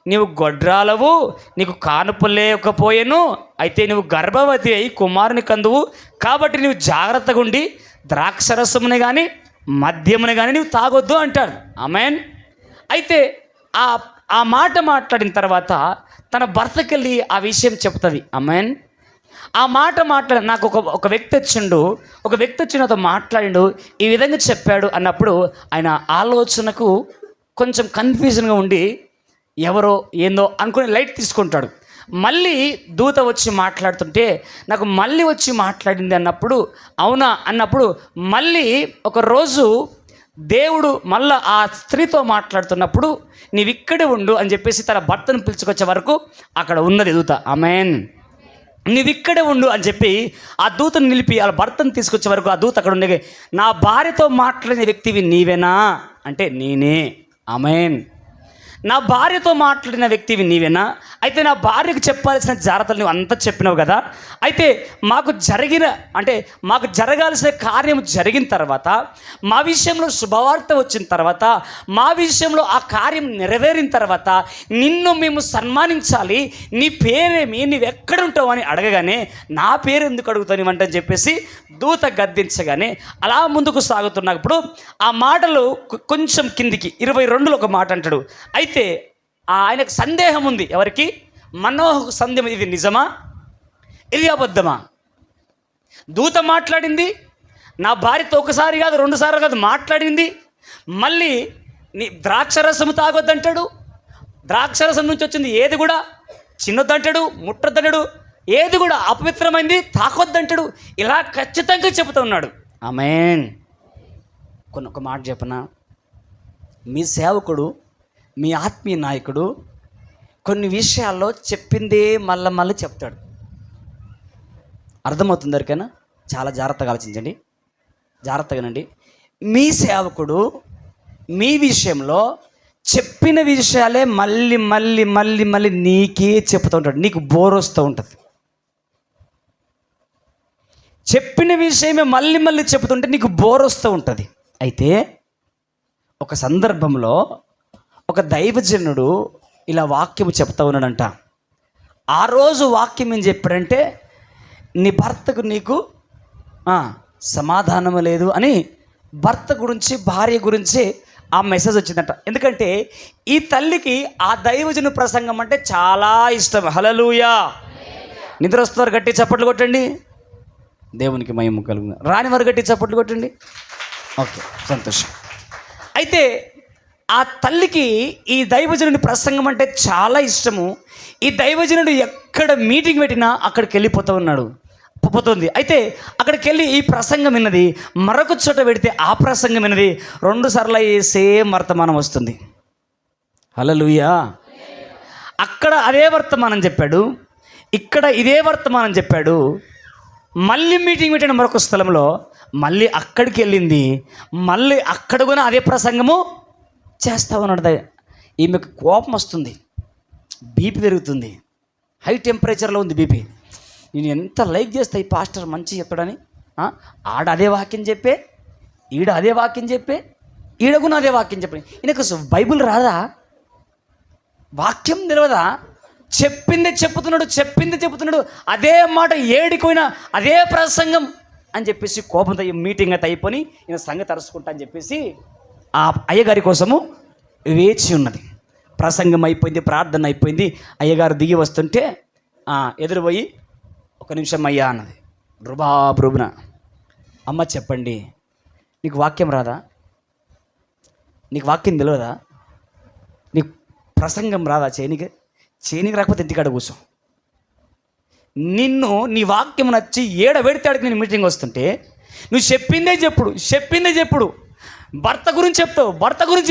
నీవు గొడ్రాలవు, నీకు కానుపు లేకపోయేను, అయితే నువ్వు గర్భవతి అయి కుమారుని కందువు, కాబట్టి నువ్వు జాగ్రత్తగా ఉండి ద్రాక్షరసముని కానీ మద్యముని కానీ నువ్వు తాగొద్దు అంటాడు. ఆమేన్. అయితే ఆ మాట మాట్లాడిన తర్వాత తన భర్తకెళ్ళి ఆ విషయం చెప్తుంది. ఆమేన్. ఆ మాట నాకు ఒక వ్యక్తి వచ్చి నాతో మాట్లాడిండు, ఈ విధంగా చెప్పాడు అన్నప్పుడు ఆయన ఆలోచనకు కొంచెం కన్ఫ్యూజన్గా ఉండి ఎవరో ఏందో అనుకుని లైట్ తీసుకుంటాడు. మళ్ళీ దూత వచ్చి మాట్లాడుతుంటే నాకు మళ్ళీ వచ్చి మాట్లాడింది అన్నప్పుడు, అవునా అన్నప్పుడు మళ్ళీ ఒకరోజు దేవుడు మళ్ళీ ఆ స్త్రీతో మాట్లాడుతున్నప్పుడు నీవిక్కడే ఉండు అని చెప్పేసి తన భర్తను పిలుచుకొచ్చే వరకు అక్కడ ఉన్నది దూత. ఆమేన్. నీవిక్కడే ఉండు అని చెప్పి ఆ దూతను నిలిపి వాళ్ళ భర్తను తీసుకొచ్చే వరకు ఆ దూత అక్కడ ఉండే, నా భార్యతో మాట్లాడిన వ్యక్తివి నీవేనా అంటే నేనే. ఆమేన్. నా భార్యతో మాట్లాడిన వ్యక్తివి నీవేనా? అయితే నా భార్యకు చెప్పాల్సిన జాగ్రత్తలు నువ్వు అంతా చెప్పినావు కదా. అయితే మాకు జరగాల్సిన కార్యం జరిగిన తర్వాత, మా విషయంలో శుభవార్త వచ్చిన తర్వాత, మా విషయంలో ఆ కార్యం నెరవేరిన తర్వాత నిన్ను మేము సన్మానించాలి. నీ పేరేమి, నీవెక్కడుంటావు అని అడగగానే నా పేరు ఎందుకు అడుగుతావు అని చెప్పేసి దూత గద్దించగానే అలా ముందుకు సాగుతున్నప్పుడు ఆ మాటలు కొంచెం కిందికి 22లో ఒక మాట అంటాడు. అయితే ఆయనకు సందేహం ఉంది. ఎవరికి? మనోహకు సందేహం, ఇది నిజమా, ఇది అబద్ధమా? దూత మాట్లాడింది, నా భార్యతో ఒకసారి కాదు 2 సార్లు కాదు మాట్లాడింది. మళ్ళీ నీ ద్రాక్షరసము తాగొద్దంటాడు, ద్రాక్షరసం నుంచి వచ్చింది ఏది కూడా చిన్నొద్దంటాడు, ముట్టొద్దంటాడు, ఏది కూడా అపవిత్రమైంది తాకొద్దంటాడు. ఇలా ఖచ్చితంగా చెబుతూ ఉన్నాడు. ఆమేన్. ఒక మాట చెప్పనా, మీ సేవకుడు, మీ ఆత్మీయ నాయకుడు కొన్ని విషయాల్లో చెప్పిందే మళ్ళీ చెప్తాడు. అర్థమవుతుంది ఎవరికైనా? చాలా జాగ్రత్తగా ఆలోచించండి, జాగ్రత్తగానండి. మీ సేవకుడు మీ విషయంలో చెప్పిన విషయాలే మళ్ళీ మళ్ళీ మళ్ళీ మళ్ళీ నీకే చెప్తూ ఉంటాడు. నీకు బోర్ వస్తూ ఉంటుంది. చెప్పిన విషయమే మళ్ళీ మళ్ళీ చెప్తుంటే నీకు బోర్ వస్తూ ఉంటుంది. అయితే ఒక సందర్భంలో ఒక దైవజనుడు ఇలా వాక్యము చెప్తా ఉన్నాడంట. ఆ రోజు వాక్యం ఏం చెప్పాడంటే, నీ భర్తకు నీకు సమాధానం లేదు అని భర్త గురించి భార్య గురించి ఆ మెసేజ్ వచ్చిందంట. ఎందుకంటే ఈ తల్లికి ఆ దైవజను ప్రసంగం అంటే చాలా ఇష్టం. హల్లెలూయా. నిద్ర వస్తున్నారు గట్టి చప్పట్లు కొట్టండి, దేవునికి మహిమ కలుగు. రాని వారు గట్టి చప్పట్లు కొట్టండి. ఓకే, సంతోషం. అయితే ఆ తల్లికి ఈ దైవజనుడి ప్రసంగం అంటే చాలా ఇష్టము. ఈ దైవజనుడు ఎక్కడ మీటింగ్ పెట్టినా అక్కడికి వెళ్ళిపోతుంది. అయితే అక్కడికి వెళ్ళి ఈ ప్రసంగం విన్నది, మరొక చోట పెడితే ఆ ప్రసంగం విన్నది, 2 సార్లు సేమ్ వర్తమానం వస్తుంది. హల్లెలూయా. అక్కడ అదే వర్తమానం చెప్పాడు, ఇక్కడ ఇదే వర్తమానం చెప్పాడు. మళ్ళీ మీటింగ్ పెట్టిన మరొక స్థలంలో మళ్ళీ అక్కడికి వెళ్ళింది, మళ్ళీ అక్కడ కూడా అదే ప్రసంగము చేస్తూ ఉన్నాడు. ఈమెకు కోపం వస్తుంది, బీపీ పెరుగుతుంది, హై టెంపరేచర్లో ఉంది బీపీ. నేను ఎంత లైక్ చేస్తా ఈ పాస్టర్ మంచి చెప్పాడని. ఆడ అదే వాక్యం చెప్పే, ఈడ అదే వాక్యం చెప్పే, ఈడగున అదే వాక్యం చెప్పని. ఈయనకు బైబిల్ రాదా? వాక్యం తెలియదా? చెప్పిందే చెప్పుతున్నాడు, అదే మాట ఏడిపోయినా అదే ప్రసంగం అని చెప్పేసి కోపంతో మీటింగ్ అయితే అయిపోయి ఈయన సంగతి అరుచుకుంటా అని చెప్పేసి ఆ అయ్యగారి కోసము వేచి ఉన్నది. ప్రసంగం అయిపోయింది, ప్రార్థన అయిపోయింది. అయ్యగారు దిగి వస్తుంటే ఎదురుపోయి, 1 నిమిషం అయ్యా అన్నది రుబాబున. అమ్మ చెప్పండి, నీకు వాక్యం రాదా? నీకు వాక్యం తెలియదా? నీకు ప్రసంగం రాదా? చేయనికి రాకపోతే ఇంటికాడ కూర్చో. నీ వాక్యం నచ్చి ఏడ పెడితే నేను మీటింగ్ వస్తుంటే నువ్వు చెప్పిందే చెప్పుడు. భర్త గురించి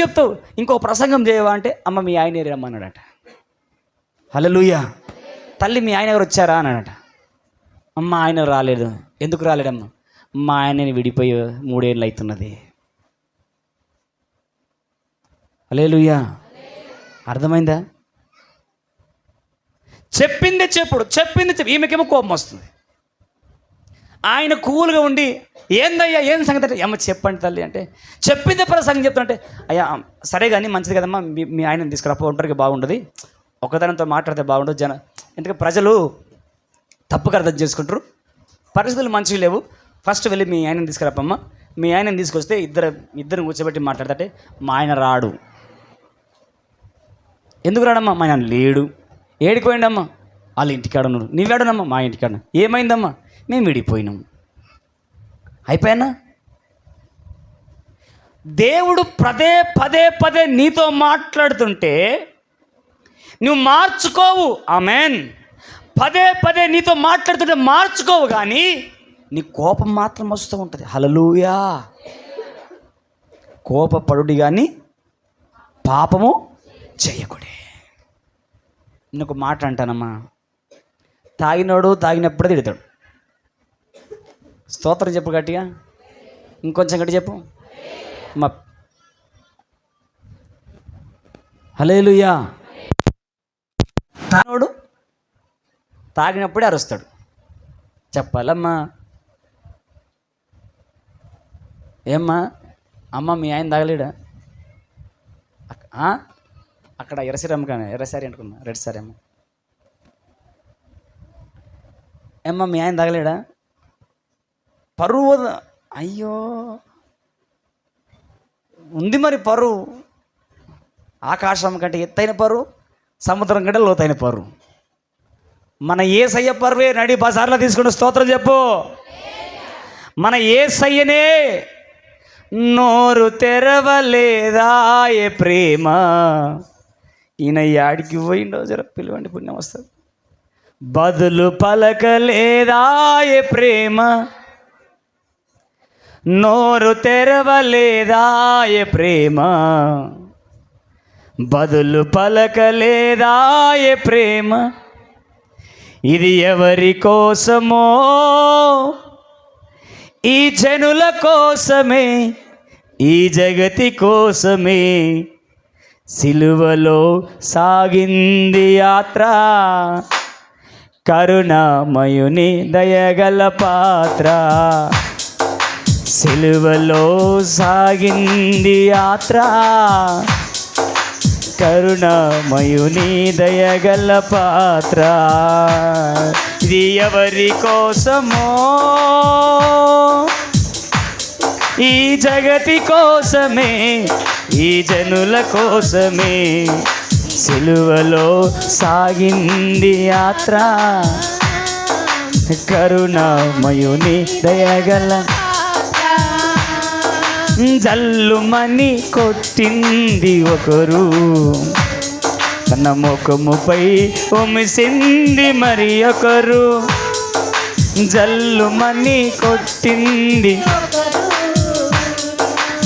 చెప్తావు, ఇంకో ప్రసంగం చేయవా అంటే, అమ్మ మీ ఆయన రమ్మన్నాడట. హల్లెలూయా. తల్లి మీ ఆయన ఎవరు వచ్చారా అన్నాడట. అమ్మ ఆయన రాలేదు. ఎందుకు రాలేడమ్మ? మా ఆయనని విడిపోయి 3 ఏళ్ళు అవుతున్నది. హల్లెలూయా. అర్థమైందా? చెప్పిందే చెప్పుడు. ఈమెకేమో కోపం వస్తుంది. ఆయన కూల్గా ఉండి, ఏందయ్యా ఏం సంగతి అంటే, అమ్మ చెప్పండి తల్లి అంటే, చెప్పిందే ప్రసంగం చెప్తుంటే, అయ్యా సరే కానీ మంచిది కదమ్మా, మీ ఆయనని తీసుకురా, ఒంటరికి బాగుంటుంది, ఒకదానితో మాట్లాడితే బాగుండదు. ఎందుకంటే ప్రజలు తప్పుగా అర్థం చేసుకుంటారు, పరిస్థితులు మంచివి లేవు, ఫస్ట్ వెళ్ళి మీ ఆయనని తీసుకురాపమ్మ. మీ ఆయనని తీసుకొస్తే ఇద్దరు కూర్చోబెట్టి మాట్లాడతాంటే, మా ఆయన రాడు. ఎందుకు రాడమ్మా? మా ఆయన లేడు. ఏడిపోయిండమ్మా? వాళ్ళ ఇంటికాడ ఉన్నాడు. నీవేడనమ్మా? మా ఇంటికాడ. ఏమైందమ్మా? మేము విడిపోయినాం. అయిపోయానా? దేవుడు పదే నీతో మాట్లాడుతుంటే నువ్వు మార్చుకోవు. ఆమెన్. పదే నీతో మాట్లాడుతుంటే మార్చుకోవు, కానీ నీ కోపం మాత్రం వస్తూ ఉంటుంది. హల్లెలూయా. కోపపడుడి కానీ పాపము చేయకూడే. నేను ఒక మాట అంటానమ్మా, తాగినోడు తాగినప్పుడే తిడతాడు. స్తోత్రం చెప్పు గట్టిగా, ఇంకొంచెం గట్టి చెప్పు. మా హల్లెలూయా. తాగినోడు తాగినప్పుడే అరుస్తాడు. చెప్పాలమ్మా. ఏమ్మా అమ్మ మీ ఆయన తాగలేడా? అక్కడ ఎర్రసారి కానీ ఎర్రసారి అనుకున్నా, రెడ్ సారీ అమ్మ. ఏమ్మా మీ ఆయన తాగలేడా? పరువు. అయ్యో ఉంది మరి పరువు. ఆకాశం కంటే ఎత్తైన పరువు, సముద్రం కంటే లోతైన పరువు. మన యేసయ్య పరువే నడి బజార్లో తీసుకుని స్తోత్రం చెప్పు. మన యేసయ్యనే నోరు తెరవలేదా ఏ ప్రేమ. ఈయన యాడికి పోయిండో జర పిలవండి, పుణ్యం వస్తుంది. బదులు పలకలేదా ఏ ప్రేమ, నోరు తెరవలేదా ఏ ప్రేమ, బదులు పలకలేదా ఏ ప్రేమ. ఇది ఎవరి కోసమో, ఈ జనుల కోసమే, ఈ జగతి కోసమే సిలువలో సాగింది యాత్ర. కరుణామయుని దయగల పాత్ర, సిలువలో సాగింది యాత్ర, కరుణామయుని దయగల పాత్ర. ఇది ఎవరి కోసమో, ఈ జగతి కోసమే, ఈ జనుల కోసమే సిలువలో సాగింది యాత్ర, కరుణామయుని దయగల. జల్లుమని కొట్టింది ఒకరు, తన ముఖముపై ఉమిసింది మరి ఒకరు. జల్లుమని కొట్టింది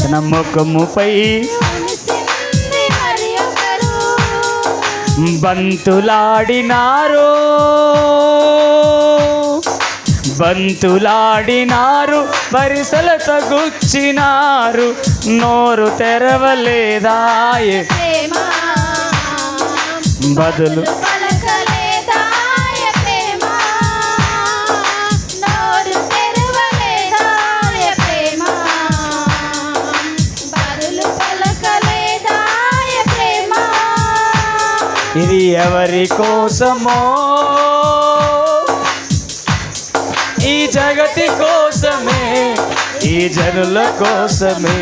తన ముఖముపై, బంతులాడినారు బంతులాడినారు, వరిసలతో గుచ్చినారు, నోరు తెరవలేదాయే బదులు. ఇది ఎవరి కోసమో, ఈ జగతి కోసమే, ఈ జనుల కోసమే,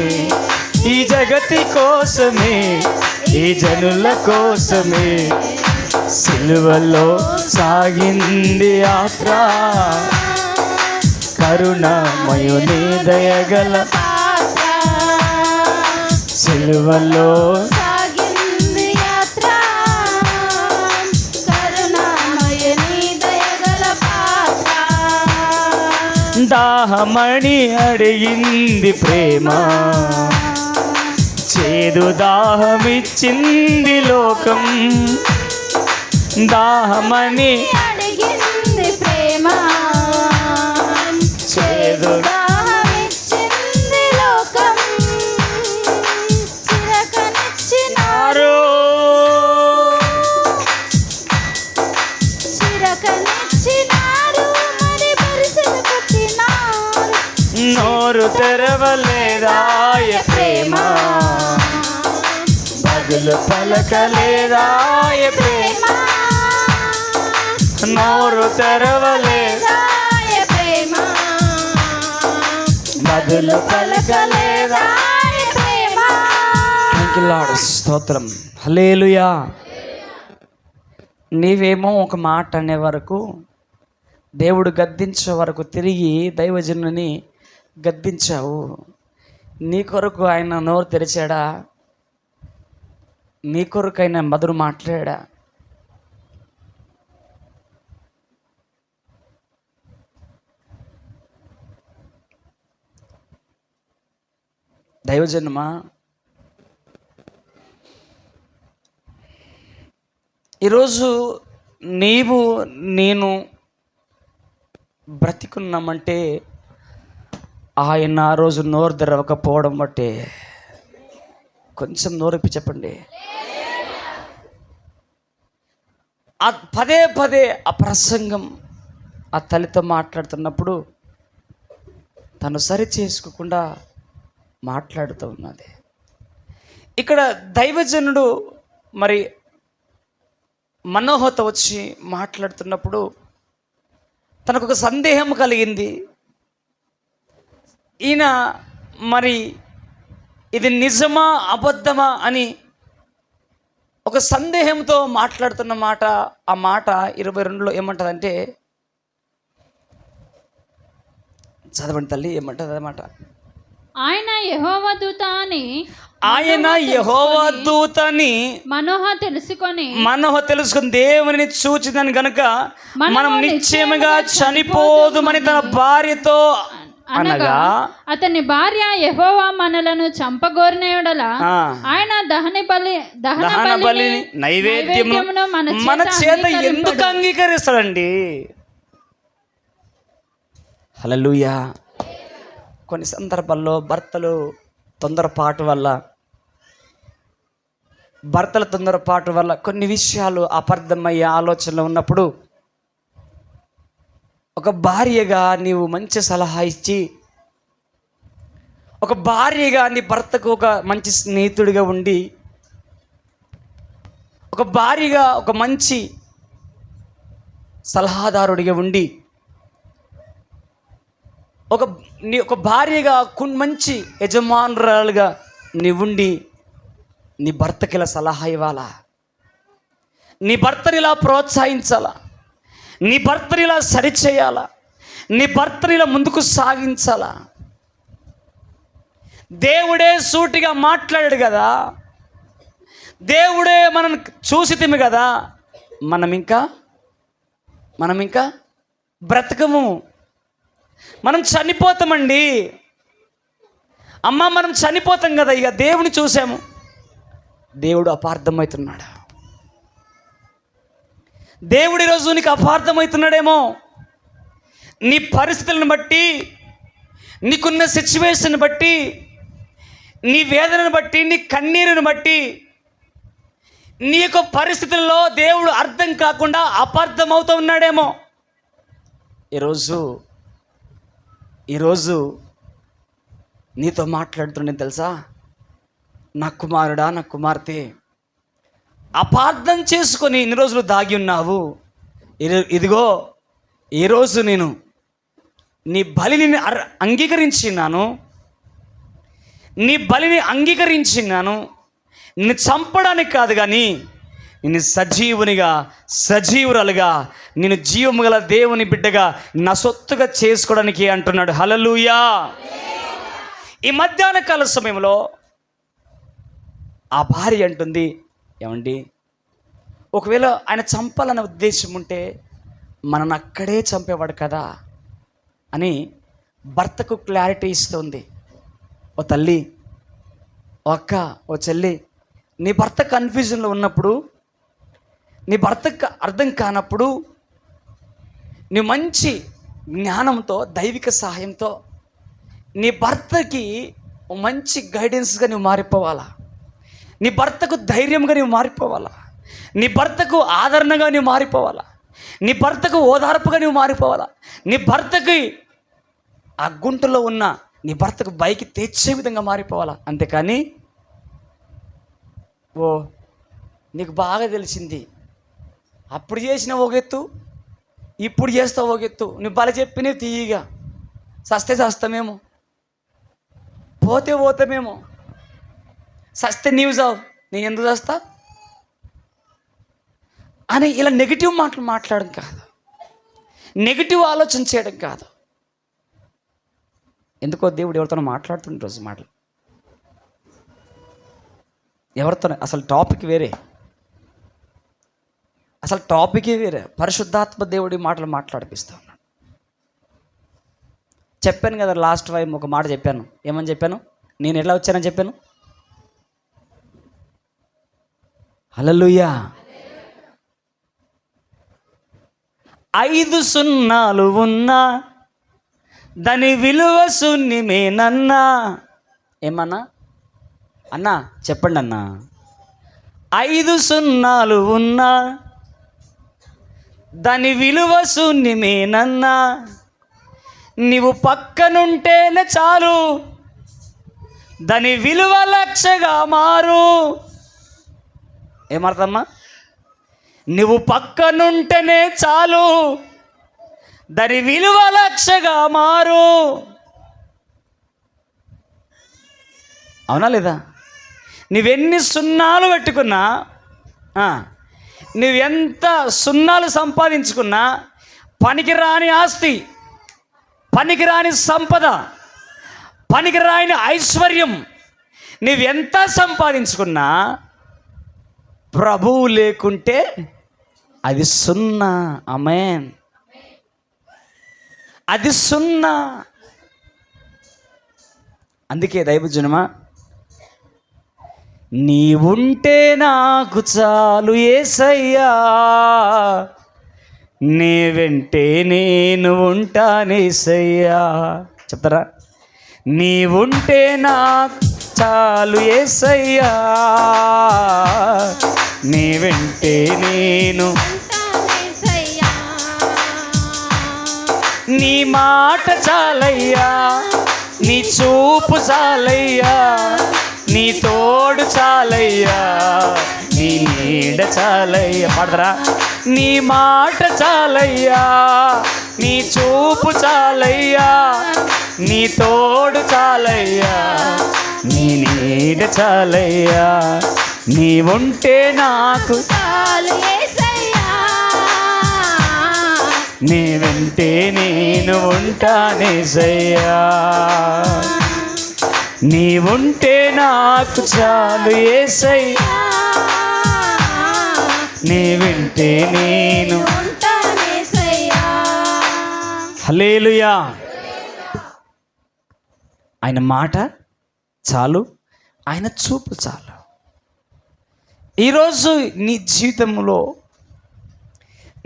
ఈ జగతి కోసమే, ఈ జనుల కోసమే సిలువలో సాగింది యాత్ర, కరుణామయుని దయగల. సిలువలో దాహమణి అడిగింది ప్రేమ, చేదు దాహమిచ్చింది లోకం. దాహమణి అడిగింది ప్రేమ, చేదు దాహమిచ్చింది లోకం. చిరకనిచ్చినారు, చిరకనిచ్చినారు, మరి పరిసలు కొట్టినారు, నోరు తెరవలేదాయ ప్రేమ, బదులు పలకలేదాయ ప్రేమ. నోరు తెరవలేదాయ ప్రేమ, బదులు పలకలేదాయ ప్రేమ. లార్డ్ స్తోత్రం, హల్లెలూయా. నీవేమో ఒక మాట అనే వరకు, దేవుడు గద్దించే వరకు తిరిగి దైవజనుని గద్దించావు. నీ కొరకు ఆయన నోరు తెరిచాడా? నీ కొరకు ఆయన మధురు మాట్లాడా? దైవజన్మా, ఈరోజు నీవు నేను బ్రతికున్నామంటే ఆయన ఆ రోజు నోరు తెరవకపోవడం బట్టే. కొంచెం నోరెప్పి చెప్పండి. పదే పదే ఆ ప్రసంగం ఆ తల్లితో మాట్లాడుతున్నప్పుడు తను సరి చేసుకోకుండా మాట్లాడుతూ ఉన్నది. ఇక్కడ దైవజనుడు మరి మనోహత వచ్చి మాట్లాడుతున్నప్పుడు తనకు ఒక సందేహం కలిగింది. ఈయన మరి ఇది నిజమా అబద్ధమా అని ఒక సందేహంతో మాట్లాడుతున్న మాట. ఆ మాట 22లో ఏమంటుందంటే, చదవండి తల్లి, ఏమంటుంది అన్నమాట. ఆయన యెహోవా దూత అని, ఆయన యెహోవా దూతని మనోహ తెలుసుకొని దేవుని చూచిదని గనుక మనం నిశ్చయముగా చనిపోదుమని తన భార్యతో అనగా, అతని భార్య యెహోవా మనలను చంపగోరిన యెడల ఆయన దహన బలి నైవేద్యమును మన చేత ఎందుకు అంగీకరిస్తాడండి? హల్లెలూయా. కొన్ని సందర్భాల్లో భర్తల తొందరపాటు వల్ల కొన్ని విషయాలు అపార్థమయ్యే ఆలోచనలో ఉన్నప్పుడు ఒక భార్యగా నీవు మంచి సలహా ఇచ్చి ఒక భార్యగా నీ భర్తకు ఒక మంచి స్నేహితుడిగా ఉండి, ఒక భార్యగా ఒక మంచి సలహాదారుడిగా ఉండి, ఒక భార్యగా మంచి యజమానురాలుగా నీవుండి నీ భర్తకి ఇలా సలహా ఇవ్వాలా, నీ భర్తని ఇలా ప్రోత్సహించాలా, నీ భర్తని ఇలా సరిచేయాలా, నీ భర్తని ఇలా ముందుకు సాగించాలా. దేవుడే సూటిగా మాట్లాడాడు కదా, దేవుడే మనం చూసితిమి కదా, మనం ఇంకా బ్రతకము, మనం చనిపోతామండి. అమ్మ మనం చనిపోతాం కదా, ఇక దేవుని చూసాము. దేవుడు అపార్థమవుతున్నాడు. దేవుడు ఈరోజు నీకు అపార్థమవుతున్నాడేమో. నీ పరిస్థితులను బట్టి, నీకున్న సిచ్యువేషన్ బట్టి, నీ వేదనను బట్టి, నీ కన్నీరుని బట్టి, నీ యొక్క పరిస్థితుల్లో దేవుడు అర్థం కాకుండా అపార్థమవుతూ ఉన్నాడేమో. ఈరోజు నీతో మాట్లాడుతుండే తెలుసా, నా కుమారుడా, నా కుమార్తె, అపార్థం చేసుకొని ఇన్ని రోజులు దాగి ఉన్నావు. ఇదిగో ఈరోజు నేను నీ బలిని అంగీకరించినాను, నీ బలిని అంగీకరించినాను. నిన్ను చంపడానికి కాదు కానీ నిన్ను సజీవురాలుగా, నేను జీవము గల దేవుని బిడ్డగా నా సొత్తుగా చేసుకోవడానికి అంటున్నాడు. హల్లెలూయా. ఈ మధ్యాహ్న కాల సమయంలో ఆ భార్య అంటుంది, ఏమండి, ఒకవేళ ఆయన చంపాలన్న ఉద్దేశం ఉంటే మనల్ని అక్కడే చంపేవాడు కదా అని భర్తకు క్లారిటీ ఇస్తుంది. ఓ తల్లి, ఓ అక్క, ఓ చెల్లి, నీ భర్త కన్ఫ్యూజన్లో ఉన్నప్పుడు, నీ భర్తకు అర్థం కానప్పుడు, నీ మంచి జ్ఞానంతో, దైవిక సహాయంతో నీ భర్తకి మంచి గైడెన్స్గా నువ్వు మారిపోవాలా, నీ భర్తకు ధైర్యంగా నువ్వు మారిపోవాలా, నీ భర్తకు ఆదరణగా నువ్వు మారిపోవాలా, నీ భర్తకు ఓదార్పుగా నువ్వు మారిపోవాలా, నీ భర్తకి ఆ గుంటలో ఉన్న నీ భర్తకు పైకి తెచ్చే విధంగా మారిపోవాలా. అంతేకాని ఓ నీకు బాగా తెలిసింది, అప్పుడు చేసిన ఒకెత్తు, ఇప్పుడు చేస్తావు ఒకెత్తు, నువ్వు బల చెప్పినవి తీయగా, సస్తే చస్తామేమో, పోతే పోతామేమో, సస్తే నీవు చావు, నేను ఎందుకు చేస్తా అని ఇలా నెగిటివ్ మాటలు మాట్లాడడం కాదు, నెగిటివ్ ఆలోచన చేయడం కాదు. ఎందుకో దేవుడు ఎవరితో మాట్లాడుతుండే రోజు మాటలు, ఎవరితో అసలు టాపిక్ వేరే, అసలు టాపికే వేరే. పరిశుద్ధాత్మ దేవుడి మాటలు మాట్లాడిపిస్తా ఉన్నాడు. చెప్పాను కదా లాస్ట్ టైం ఒక మాట చెప్పాను. ఏమని చెప్పాను? నేను ఎలా వచ్చానని చెప్పాను. హల్లెలూయా. 5 సున్నాలు ఉన్నా దాని విలువ శూన్యమేనన్నా. ఏమన్నా అన్నా చెప్పండి అన్నా. 5 సున్నాలు ఉన్నా దాని విలువ శూన్యమేనన్నా. నీవు పక్కనుంటేనే చాలు దాని విలువ లక్షగా మారు. ఏమర్థమ్మా? నువ్వు పక్కనుంటేనే చాలు దాని విలువ లక్షగా మారు. అవునా లేదా? నువ్వెన్ని సున్నాలు పెట్టుకున్నా, నువ్వెంత సున్నాలు సంపాదించుకున్నా, పనికిరాని ఆస్తి, పనికిరాని సంపద, పనికిరాని ఐశ్వర్యం నువ్వెంత సంపాదించుకున్నా ప్రభువు లేకుంటే అది సున్నా. ఆమేన్. అది సున్నా. అందుకే దైవజనమా, నీవుంటే నాకు చాలు యేసయ్యా, నీ వెంటే నేను ఉంటానేసయ్యా. చెప్తారా? నీవుంటే నాకు చాలు యేసయ్యా, నీ వెంటే నేను, నీ మాట చాలయ్యా, నీ చూపు చాలయ్యా, నీ తోడు చాలయ్యా, నీ నీడ చాలయ్యా. పాడరా. నీ మాట చాలయ్యా, నీ చూపు చాలయ్యా, నీ తోడు చాలయ్యా, నీ నీడ చాలయ్యా. నీ ఉంటే నాకు చాలు యేసయ్యా, నీ వెంటే నేను ఉంటానేసయ్యా. నీ ఉంటే నాకు చాలు యేసయ్యా, నీ వెంటే నేను ఉంటానేసయ్యా. హల్లెలూయా. ఆయన మాట చాలు, ఆయన చూపు చాలు. ఈరోజు నీ జీవితంలో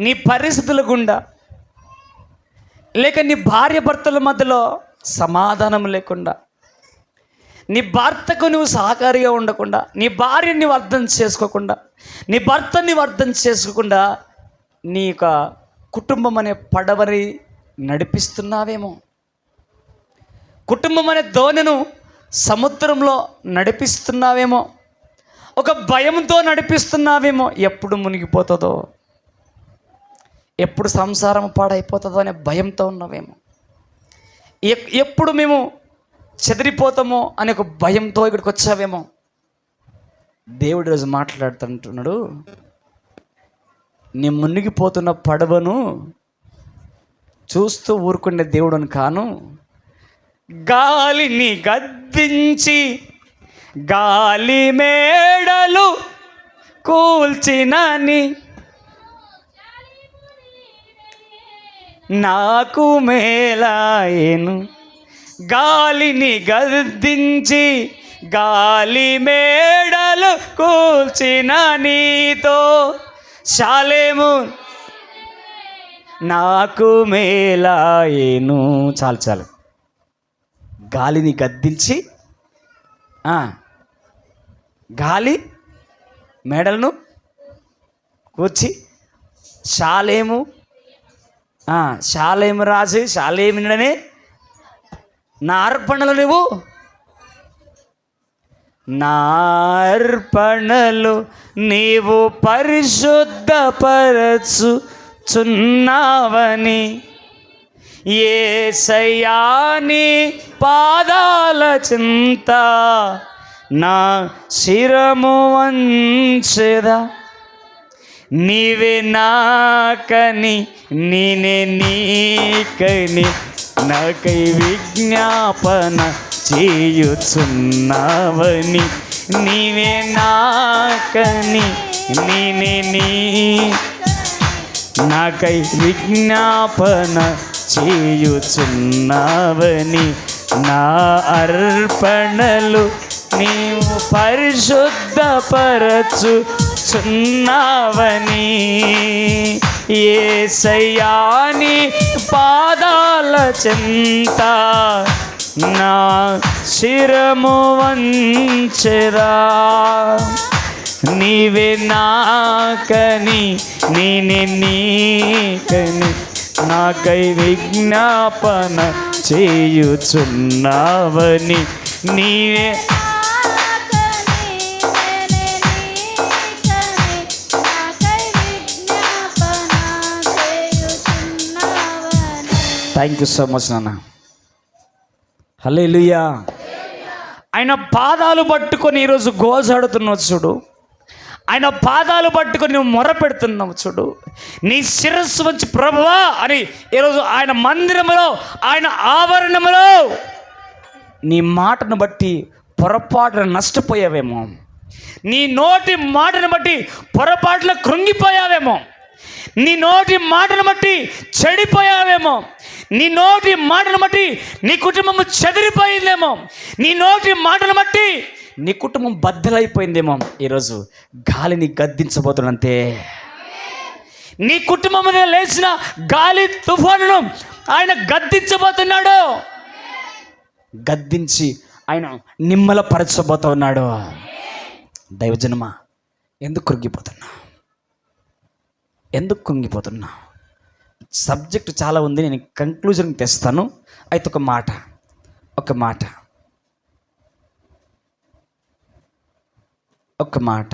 నీ పరిస్థితుల గుండా, లేక నీ భార్య భర్తల మధ్యలో సమాధానం లేకుండా, నీ భర్తకు నువ్వు సహకారిగా ఉండకుండా, నీ భార్యని నువ్వు అర్థం చేసుకోకుండా, నీ భర్తని నువ్వు అర్థం చేసుకోకుండా, నీ యొక్క కుటుంబం అనే పడవని నడిపిస్తున్నావేమో. కుటుంబం అనే దోణిను సముద్రంలో నడిపిస్తున్నావేమో. ఒక భయంతో నడిపిస్తున్నావేమో. ఎప్పుడు మునిగిపోతుందో, ఎప్పుడు సంసారం పాడైపోతుందో అనే భయంతో ఉన్నావేమో. ఎప్పుడు మేము చెదిరిపోతామో అనే ఒక భయంతో ఇక్కడికి వచ్చావేమో. దేవుడు రోజు మాట్లాడుతుంటున్నాడు, నీ మునిగిపోతున్న పడవను చూస్తూ ఊరుకునే దేవుడని కాను, గాలిని గద్దించి గాలి మేడలు కూల్చినని నాకు మేలాయను. గాలిని గద్దించి గాలి మేడలు కూల్చిన నీతో శాలేము నాకు మేలాయను. చాలు చాలు. గాలిని గద్దించి గాలి మేడలను కూర్చి శాలేము శాలేము రాజు శాలేముననే నా అర్పణలు నువ్వు, నా అర్పణలు నీవు పరిశుద్ధపరచుచున్నావని యేసయ్యా నీ పాదాల చింత నా శిరము వంచెదా. నీవే నాకని నేనే నీకని నాకై విజ్ఞాపన చేయుచున్నావని, నీవే నాకని నేనే నీ నాకై విజ్ఞాపన చేయుచున్నావని, నా అర్పణలు నీవు పరిశుద్ధపరచుచున్నావని యేసయ్యా నీ పాదాల చెంత నా శిరము వంచెదా. నీవే నాకని నేనే నీకని నాకై విజ్ఞాపన చేయుచున్నావని, నీవే థ్యాంక్ యూ సో మచ్ నాన్న. హల్లెలూయా. ఆయన పాదాలు పట్టుకొని ఈరోజు గోజాడుతున్నావు చూడు, ఆయన పాదాలు పట్టుకొని నువ్వు మొర పెడుతున్నావు చూడు. నీ శిరస్సు వంచి ప్రభువా అని ఈరోజు ఆయన మందిరంలో, ఆయన ఆవరణంలో నీ మాటను బట్టి పొరపాటున నష్టపోయావేమో, నీ నోటి మాటను బట్టి పొరపాటున కృంగిపోయావేమో, నీ నోటి మాటను బట్టి చెడిపోయావేమో, నీ నోటి మాటను బట్టి నీ కుటుంబం చెదిరిపోయిందేమో, నీ నోటి మాటను బట్టి నీ కుటుంబం బద్దలైపోయిందేమో. ఈరోజు గాలిని గద్దించబోతున్నంతే. నీ కుటుంబం మీద లేచిన గాలి తుఫానును ఆయన గద్దించబోతున్నాడు. గద్దించి ఆయన నిమ్మలపరచబోతున్నాడు. దైవజనమా, ఎందుకు కృంగిపోతున్నా? ఎందుకు కుంగిపోతున్నా? సబ్జెక్ట్ చాలా ఉంది, నేను కంక్లూజన్కి తెస్తాను. అయితే ఒక ఒక మాట, ఒక మాట.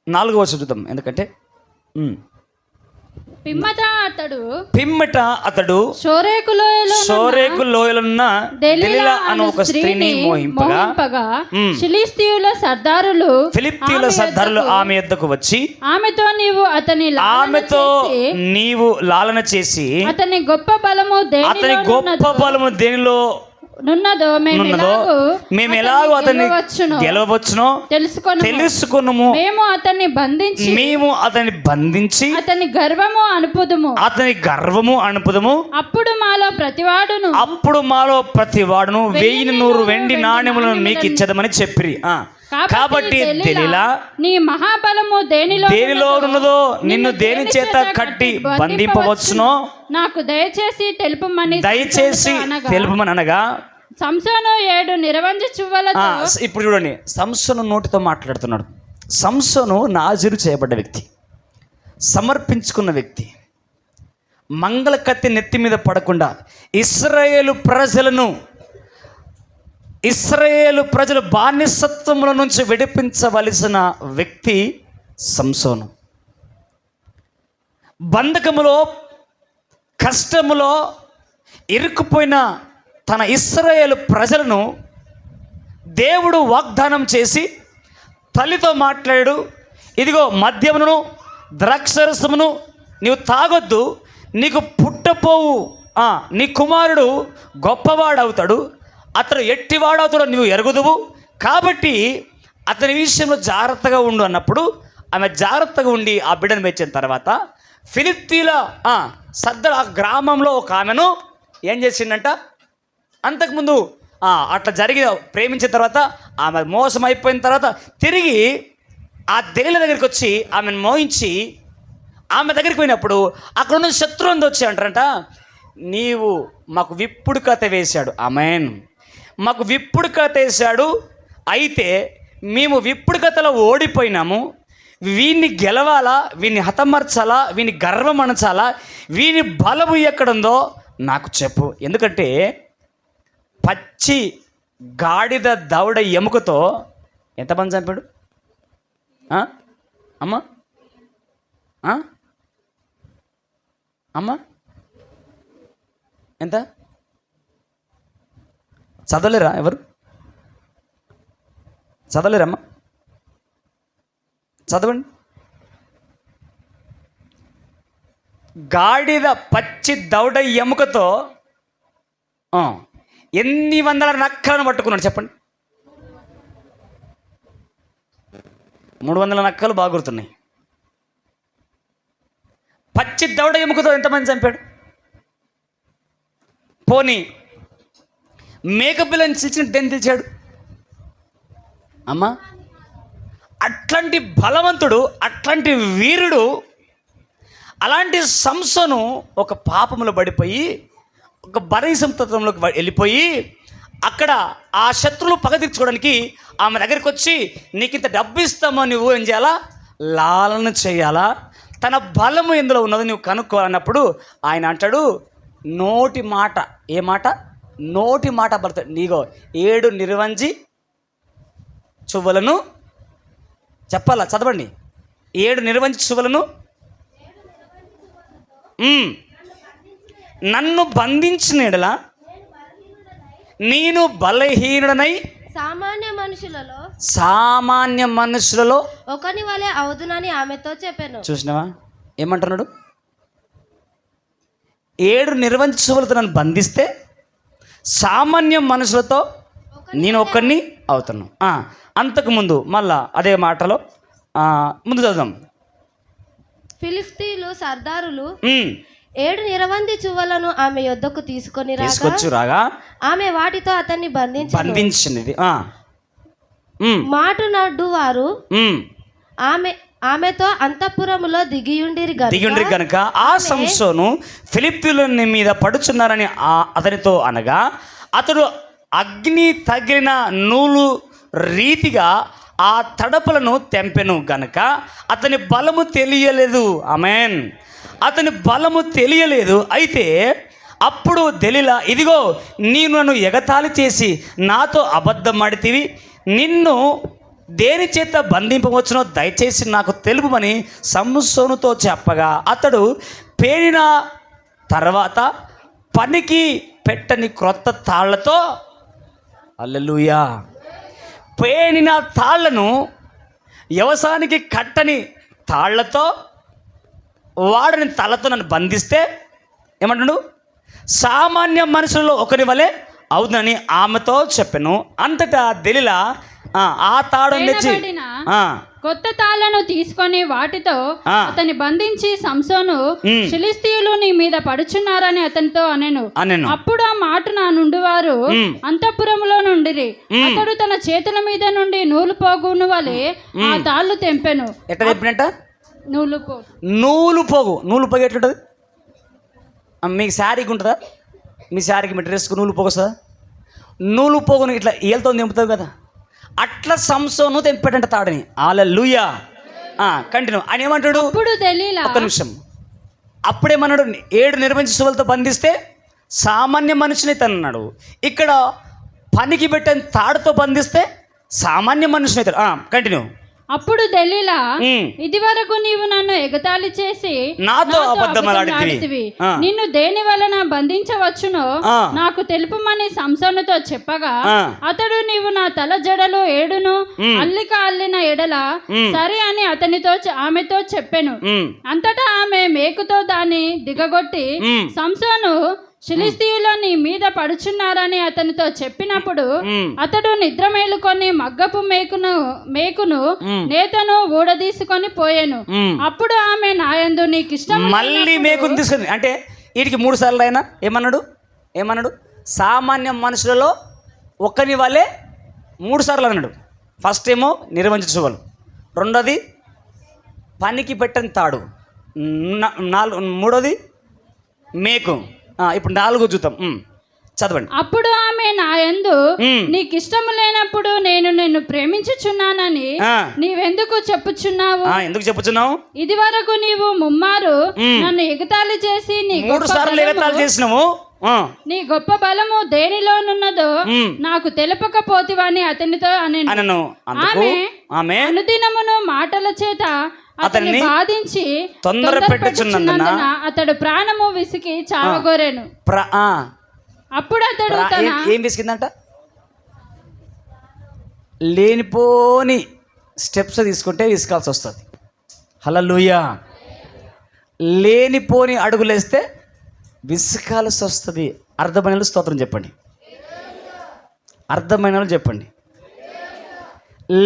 4వ వచనం చూద్దాం, ఎందుకంటే పిమ్మట అతడు షోరేకు లోయలున్న దెలీలా అను ఒక స్త్రీని మోహింపగా ఫిలిష్తీయుల సర్దారులు ఆమె యొద్దకు వచ్చి ఆమెతో నీవు లాలన చేసి అతని గొప్ప బలము దేనిలో నున్నదో మేము ఎలాగో అతన్ని గెలవచ్చునో తెలుసుకొనుము. మేము అతన్ని బంధించి అతని గర్వము అనుపుదము. అప్పుడు మాలో ప్రతివాడును 1000 వెండి నాణెములను నీకు ఇచ్చదమని చెప్పిరి. కాబట్టి దెలీలా నీ మహాబలము దేనిలో ఉన్నదో నిన్ను దేని చేత కట్టి బంధింపవచ్చునో నాకు దయచేసి తెలుపమని అనగా సంసోను 7 నిరవంజి చువ్వలతో. ఇప్పుడు చూడండి, సంసోను నోటితో మాట్లాడుతున్నాడు. సంసోను నాజీరు చేయబడ్డ వ్యక్తి, సమర్పించుకున్న వ్యక్తి, మంగళ కత్తి నెత్తి మీద పడకుండా ఇశ్రాయేలు ప్రజలు బానిసత్వముల నుంచి విడిపించవలసిన వ్యక్తి సంసోను. బంధకములో, కష్టములో ఇరుక్కుపోయిన తన ఇశ్రాయేలు ప్రజలను దేవుడు వాగ్దానం చేసి తల్లితో మాట్లాడు, ఇదిగో మద్యమును ద్రాక్షరసమును నీవు తాగొద్దు, నీకు పుట్టపోవు నీ కుమారుడు గొప్పవాడవుతాడు, అతడు ఎట్టివాడవుతాడో నువ్వు ఎరుగుదువు, కాబట్టి అతని విషయంలో జాగ్రత్తగా ఉండు అన్నప్పుడు ఆమె జాగ్రత్తగా ఉండి ఆ బిడ్డను మెచ్చిన తర్వాత ఫిలిష్తీయుల సర్దారు ఆ గ్రామంలో ఒక ఆమెను ఏం చేసిందంట, అంతకుముందు అట్లా జరిగి ప్రేమించిన తర్వాత ఆమె మోసం అయిపోయిన తర్వాత తిరిగి ఆ దెలీలా దగ్గరికి వచ్చి ఆమెను మోహించి ఆమె దగ్గరికి పోయినప్పుడు అక్కడ ఉన్న శత్రువుంది వచ్చి అంటారంట, నీవు మాకు విప్పుడు కథ వేశాడు. ఆమెన్. మాకు విప్పుడు కథ వేశాడు, అయితే మేము విప్పుడు కథలో ఓడిపోయినాము, వీడిని గెలవాలా, వీడిని హతమర్చాలా, వీని గర్వం అణచాలా, వీని బలము ఎక్కడుందో నాకు చెప్పు. ఎందుకంటే పచ్చి గాడిద దవడ ఎముకతో ఎంతమంది చంపాడు అమ్మా? అమ్మా ఎంత చదవలేరా? ఎవరు చదవలేరమ్మా? చదవండి. గాడిద పచ్చి దవడ ఎముకతో ఎన్ని వందల నక్కలను పట్టుకున్నాడు చెప్పండి? 300 నక్కలు బాగా గుర్తున్నాయి. పచ్చి దవడ ఎముకతో ఎంతమంది చంపాడు? పోనీ మేకపిల్లని చిల్చినట్టు ఏం తెచ్చాడు అమ్మా? అట్లాంటి బలవంతుడు, అట్లాంటి వీరుడు, అలాంటి సంసోను ఒక పాపములో పడిపోయి ఒక బలహీనతలోకి వెళ్ళిపోయి అక్కడ ఆ శత్రువులు పగ తీర్చుకోవడానికి ఆమె దగ్గరికి వచ్చి నీకు ఇంత డబ్బు ఇస్తామో నువ్వు ఏం చేయాలా? లాలన చేయాలా? తన బలము ఎందులో ఉన్నదో నువ్వు కనుక్కోవాలన్నప్పుడు ఆయన అంటాడు నోటి మాట. ఏ మాట? నోటి మాట పడతాడు. నీగో 7 నిరవంజి చువ్వలను చెప్పాలా? చదవండి. 7 నిరవంజి చువ్వలను నన్ను బంధించిన ఎడల నేను బలహీనుడనై సామాన్య మనుషులలో ఒకని వలె అవుదునని ఆమెతో చెప్పాను. చూసినావా ఏమంటున్నాడు? 7 నిర్వంజ చువ్వలతో నన్ను బంధిస్తే సామాన్య మనుషులతో నేను ఒక్కడిని అవుతాను. అంతకుముందు మళ్ళా అదే మాటలో ముందు చదువుదాం. ఫిలిష్తీయులు సర్దారులు 7 నిరవంజి చువ్వలను ఆమె యొద్దకు తీసుకొచ్చి రాగా ఆమె వాటితో అతన్ని బంధించినది. మాటునడ్డు వారు ఆమెతో అంతఃపురములో దిగియుండిరి గనుక ఆ సంసోను ఫిలిష్తీయుల మీద పడుచున్నారని అతనితో అనగా అతడు అగ్ని తగిలిన నూలు రీతిగా ఆ తడపలను తెంపెను గనక అతని బలము తెలియలేదు. ఆమేన్. అతని బలము తెలియలేదు. అయితే అప్పుడు దెలీలా, ఇదిగో నీవు నన్ను ఎగతాళి చేసి నాతో అబద్ధమాడితివి, నిన్ను దేని చేత బంధింపవచ్చునో దయచేసి నాకు తెలుపుమని సంసోనుతో చెప్పగా, అతడు పేనిన తర్వాత పనికి పెట్టని క్రొత్త తాళ్లతో, హల్లెలూయా, పేనిన తాళ్లను, వ్యవసాయానికి కట్టని తాళ్లతో వాడిని తలతో నన్ను బంధిస్తే ఏమంటాడు, సామాన్య మనుషులలో ఒకరి వలె అవుతుందని ఆమెతో చెప్పాను. అంతటా దెలీలా ఆ తాడును తెచ్చి పేనబడిన కొత్త తాళ్లను తీసుకొని వాటితో అతన్ని బంధించి, సంసోను, ఫిలిష్తీయులు నీ మీద పడుచున్నారని అతనితో అనెను. అప్పుడు ఆ మాట నా నుండి వారు అంతఃపురములో నుండిరి. అతడు తన చేతుల మీద నుండి నూలు పోగును వలె ఆ తాళ్ళు తెంపెను. ఎట్లా తెంపినట్ట? నూలు పోగు. నూలు పోగు ఎట్లుంటుంది? మీకు శారీకి ఉంటుందా? మీ శారీకి మీ డ్రెస్కు నూలు పోగు వస్తుందా? నూలు పోగును ఇట్లా ఏళ్ళతో తెంపుతావు కదా, అట్లా సంసోను తెంపాడంట తాడని. హల్లెలూయా. కంటిన్యూ. ఆయన ఏమంటాడు? అప్పుడు దెలీలా, ఒక్క నిమిషం, అప్పుడేమన్నాడు? 7 నిర్బంధించులతో బంధిస్తే సామాన్య మనిషిని తన్నాడు. ఇక్కడ పనికి పెట్టని తాడుతో బంధిస్తే సామాన్య మనిషిని అవుతాడు. కంటిన్యూ. అప్పుడు దెలీలా, ఇది వరకు నీవు నన్ను ఎగతాళి చేసి నాతో అబద్ధమాడితివి, నిన్ను దేని వలన బంధించవచ్చునో నాకు తెలుపమని సంసోనుతో చెప్పగా, అతడు నీవు నా తల జడలు 7 అల్లిక అల్లిన ఎడల సరే అని ఆమెతో చెప్పెను. అంతటా ఆమె మేకుతో దాన్ని దిగగొట్టి, సంసోను, ఫిలిష్తీయులు నీ మీద పడుచున్నారని అతనితో చెప్పినప్పుడు అతడు నిద్ర మేలుకొని మగ్గపు మేకును నేతను ఊడదీసుకొని పోయాను. అప్పుడు ఆమె నాయందు నీకిష్టం, మళ్ళీ మేకును తీసుకొని, అంటే వీటికి 3 సార్లు అయినా ఏమన్నాడు? సామాన్య మనుషులలో ఒక్కని వాళ్ళే 3 సార్లు అన్నాడు. ఫస్ట్ ఏమో నిర్వంచుకోవాలి, రెండోది పనికి పెట్టని తాడు, మూడోది మేకు, ఇప్పుడు 4 చూద్దాం. చదవండి. అప్పుడు ఆమె నాయందు నీకిష్టము లేనప్పుడు నేను నిన్ను ప్రేమించుచున్నానని నీవెందుకు చెప్పుచున్నావు? ఎందుకు చెప్పుచున్నావు? ఇది వరకు నీవు ముమ్మారు నన్ను ఎగతాళి చేసి 3 సార్లు ఎగతాళి చేసినావు. నీ గొప్ప బలము దేనిలోనున్నదో నాకు తెలుపకపోతివని అతనితో అనెను. ఆమె అనుదినమును మాటల చేత అతన్ని బాధించి తొందర పెట్టుచున్నందున అతడు ప్రాణము విసికి చావగోరెను. అప్పుడు అతడు ఏం విసికిందంట? లేనిపోని స్టెప్స్ తీసుకుంటే విసుకాల్సి వస్తుంది. హల్లెలూయా. లేనిపోని అడుగులేస్తే విసుకాల్సి వస్తుంది. అర్థమైన స్తోత్రం చెప్పండి. అర్థమైన చెప్పండి.